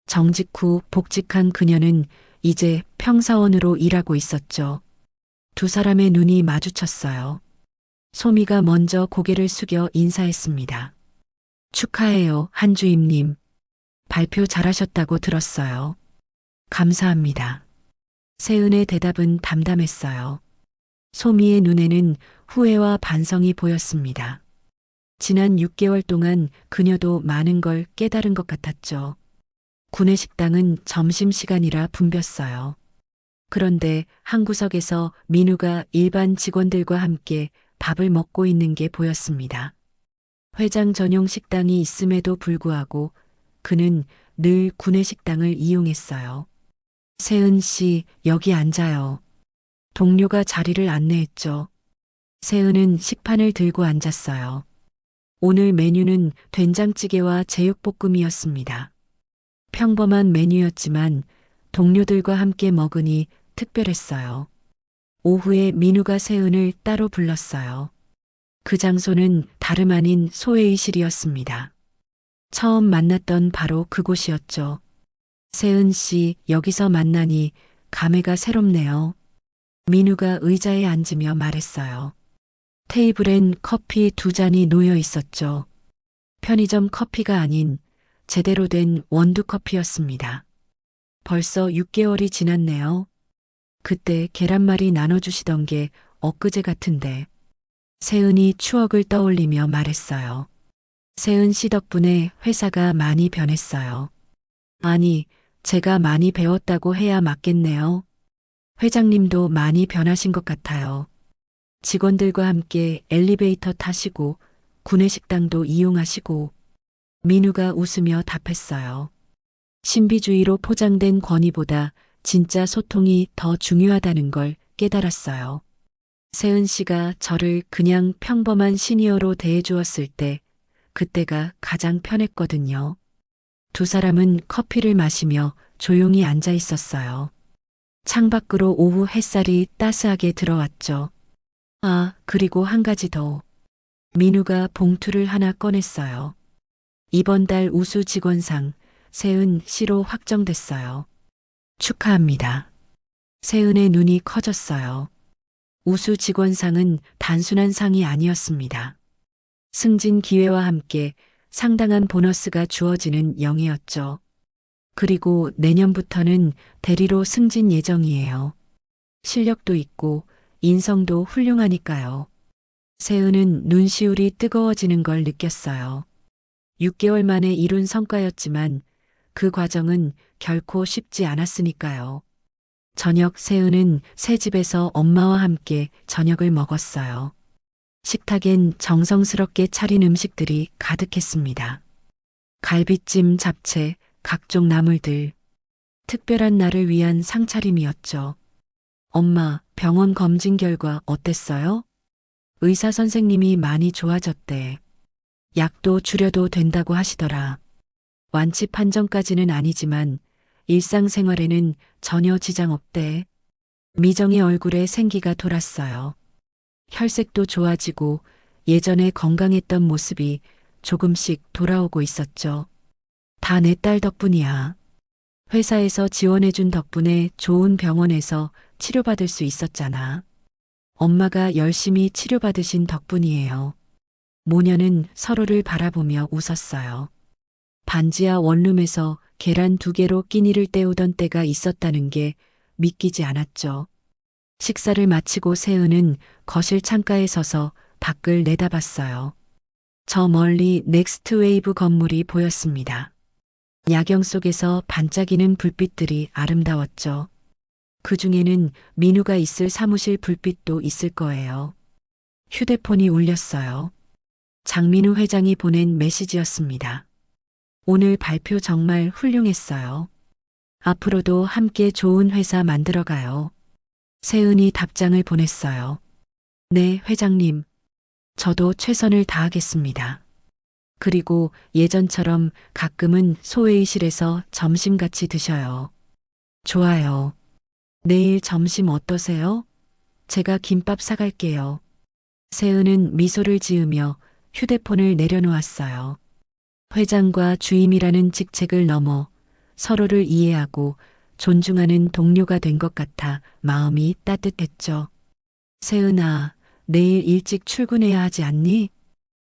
정직 후 복직한 그녀는 이제 평사원으로 일하고 있었죠. 두 사람의 눈이 마주쳤어요. 소미가 먼저 고개를 숙여 인사했습니다. 축하해요, 한주임님. 발표 잘하셨다고 들었어요. 감사합니다. 세은의 대답은 담담했어요. 소미의 눈에는 후회와 반성이 보였습니다. 지난 6개월 동안 그녀도 많은 걸 깨달은 것 같았죠. 구내식당은 점심시간이라 붐볐어요. 그런데 한 구석에서 민우가 일반 직원들과 함께 밥을 먹고 있는 게 보였습니다. 회장 전용 식당이 있음에도 불구하고 그는 늘 구내식당을 이용했어요. 세은 씨, 여기 앉아요. 동료가 자리를 안내했죠. 세은은 식판을 들고 앉았어요. 오늘 메뉴는 된장찌개와 제육볶음이었습니다. 평범한 메뉴였지만 동료들과 함께 먹으니 특별했어요. 오후에 민우가 세은을 따로 불렀어요. 그 장소는 다름 아닌 소회의실이었습니다. 처음 만났던 바로 그곳이었죠. 세은 씨, 여기서 만나니 감회가 새롭네요. 민우가 의자에 앉으며 말했어요. 테이블엔 커피 2잔이 놓여 있었죠. 편의점 커피가 아닌 제대로 된 원두 커피였습니다. 벌써 6개월이 지났네요. 그때 계란말이 나눠주시던 게 엊그제 같은데. 세은이 추억을 떠올리며 말했어요. 세은 씨 덕분에 회사가 많이 변했어요. 아니, 제가 많이 배웠다고 해야 맞겠네요. 회장님도 많이 변하신 것 같아요. 직원들과 함께 엘리베이터 타시고 구내식당도 이용하시고 민우가 웃으며 답했어요. 신비주의로 포장된 권위보다 진짜 소통이 더 중요하다는 걸 깨달았어요. 세은 씨가 저를 그냥 평범한 시니어로 대해주었을 때 그때가 가장 편했거든요. 두 사람은 커피를 마시며 조용히 앉아 있었어요. 창밖으로 오후 햇살이 따스하게 들어왔죠. 아, 그리고 한 가지 더. 민우가 봉투를 하나 꺼냈어요. 이번 달 우수 직원상 세은 씨로 확정됐어요. 축하합니다. 세은의 눈이 커졌어요. 우수 직원상은 단순한 상이 아니었습니다. 승진 기회와 함께 상당한 보너스가 주어지는 영예였죠. 그리고 내년부터는 대리로 승진 예정이에요. 실력도 있고 인성도 훌륭하니까요. 세은은 눈시울이 뜨거워지는 걸 느꼈어요. 6개월 만에 이룬 성과였지만 그 과정은 결코 쉽지 않았으니까요. 저녁 세은은 새 집에서 엄마와 함께 저녁을 먹었어요. 식탁엔 정성스럽게 차린 음식들이 가득했습니다. 갈비찜, 잡채, 각종 나물들. 특별한 날을 위한 상차림이었죠. 엄마, 병원 검진 결과 어땠어요? 의사 선생님이 많이 좋아졌대. 약도 줄여도 된다고 하시더라. 완치 판정까지는 아니지만 일상생활에는 전혀 지장 없대. 미정의 얼굴에 생기가 돌았어요. 혈색도 좋아지고 예전에 건강했던 모습이 조금씩 돌아오고 있었죠. 다 내 딸 덕분이야. 회사에서 지원해준 덕분에 좋은 병원에서 치료받을 수 있었잖아. 엄마가 열심히 치료받으신 덕분이에요. 모녀는 서로를 바라보며 웃었어요. 반지하 원룸에서 계란 2개로 끼니를 때우던 때가 있었다는 게 믿기지 않았죠. 식사를 마치고 세은은 거실 창가에 서서 밖을 내다봤어요. 저 멀리 넥스트 웨이브 건물이 보였습니다. 야경 속에서 반짝이는 불빛들이 아름다웠죠. 그 중에는 민우가 있을 사무실 불빛도 있을 거예요. 휴대폰이 울렸어요. 장민우 회장이 보낸 메시지였습니다. 오늘 발표 정말 훌륭했어요. 앞으로도 함께 좋은 회사 만들어가요. 세은이 답장을 보냈어요. 네, 회장님. 저도 최선을 다하겠습니다. 그리고 예전처럼 가끔은 소회의실에서 점심 같이 드셔요. 좋아요. 내일 점심 어떠세요? 제가 김밥 사갈게요. 세은은 미소를 지으며 휴대폰을 내려놓았어요. 회장과 주임이라는 직책을 넘어 서로를 이해하고 존중하는 동료가 된 것 같아 마음이 따뜻했죠. 세은아, 내일 일찍 출근해야 하지 않니?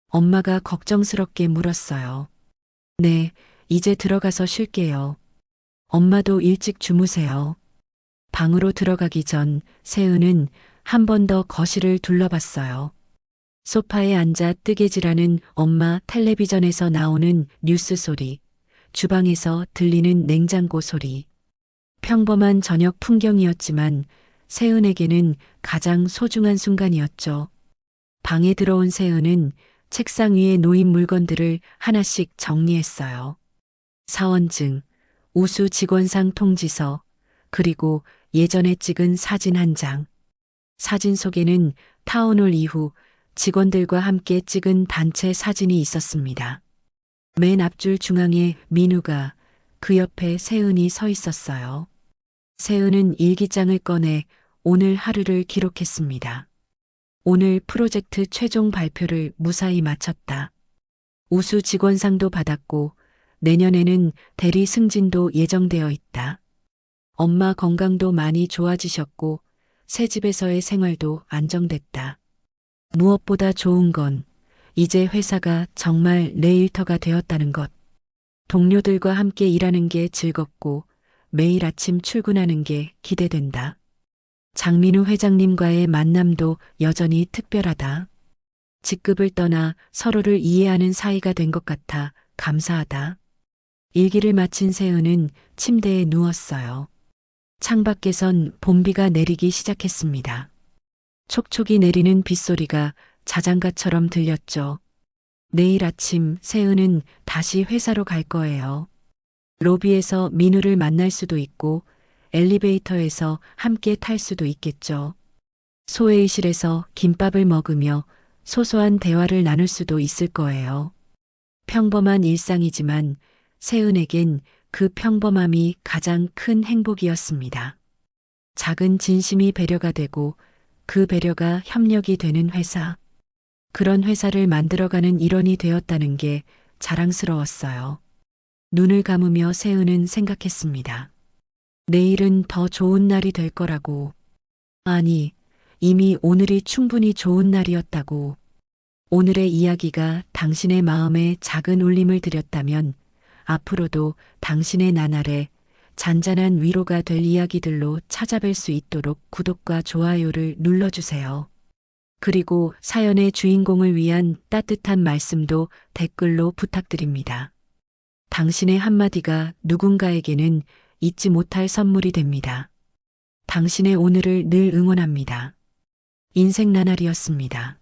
엄마가 걱정스럽게 물었어요. 네, 이제 들어가서 쉴게요. 엄마도 일찍 주무세요. 방으로 들어가기 전 세은은 한 번 더 거실을 둘러봤어요. 소파에 앉아 뜨개질하는 엄마, 텔레비전에서 나오는 뉴스 소리, 주방에서 들리는 냉장고 소리. 평범한 저녁 풍경이었지만 세은에게는 가장 소중한 순간이었죠. 방에 들어온 세은은 책상 위에 놓인 물건들을 하나씩 정리했어요. 사원증, 우수 직원상 통지서, 그리고 예전에 찍은 사진 한 장. 사진 속에는 타운홀 이후 직원들과 함께 찍은 단체 사진이 있었습니다. 맨 앞줄 중앙에 민우가, 그 옆에 세은이 서 있었어요. 세은은 일기장을 꺼내 오늘 하루를 기록했습니다. 오늘 프로젝트 최종 발표를 무사히 마쳤다. 우수 직원상도 받았고 내년에는 대리 승진도 예정되어 있다. 엄마 건강도 많이 좋아지셨고 새 집에서의 생활도 안정됐다. 무엇보다 좋은 건 이제 회사가 정말 내 일터가 되었다는 것. 동료들과 함께 일하는 게 즐겁고 매일 아침 출근하는 게 기대된다. 장민우 회장님과의 만남도 여전히 특별하다. 직급을 떠나 서로를 이해하는 사이가 된 것 같아 감사하다. 일기를 마친 세은은 침대에 누웠어요. 창밖에선 봄비가 내리기 시작했습니다. 촉촉이 내리는 빗소리가 자장가처럼 들렸죠. 내일 아침 세은은 다시 회사로 갈 거예요. 로비에서 민우를 만날 수도 있고 엘리베이터에서 함께 탈 수도 있겠죠. 소회의실에서 김밥을 먹으며 소소한 대화를 나눌 수도 있을 거예요. 평범한 일상이지만 세은에겐 그 평범함이 가장 큰 행복이었습니다. 작은 진심이 배려가 되고 그 배려가 협력이 되는 회사. 그런 회사를 만들어가는 일원이 되었다는 게 자랑스러웠어요. 눈을 감으며 세은은 생각했습니다. 내일은 더 좋은 날이 될 거라고. 아니, 이미 오늘이 충분히 좋은 날이었다고. 오늘의 이야기가 당신의 마음에 작은 울림을 드렸다면 앞으로도 당신의 나날에 잔잔한 위로가 될 이야기들로 찾아뵐 수 있도록 구독과 좋아요를 눌러주세요. 그리고 사연의 주인공을 위한 따뜻한 말씀도 댓글로 부탁드립니다. 당신의 한마디가 누군가에게는 잊지 못할 선물이 됩니다. 당신의 오늘을 늘 응원합니다. 인생 나날이었습니다.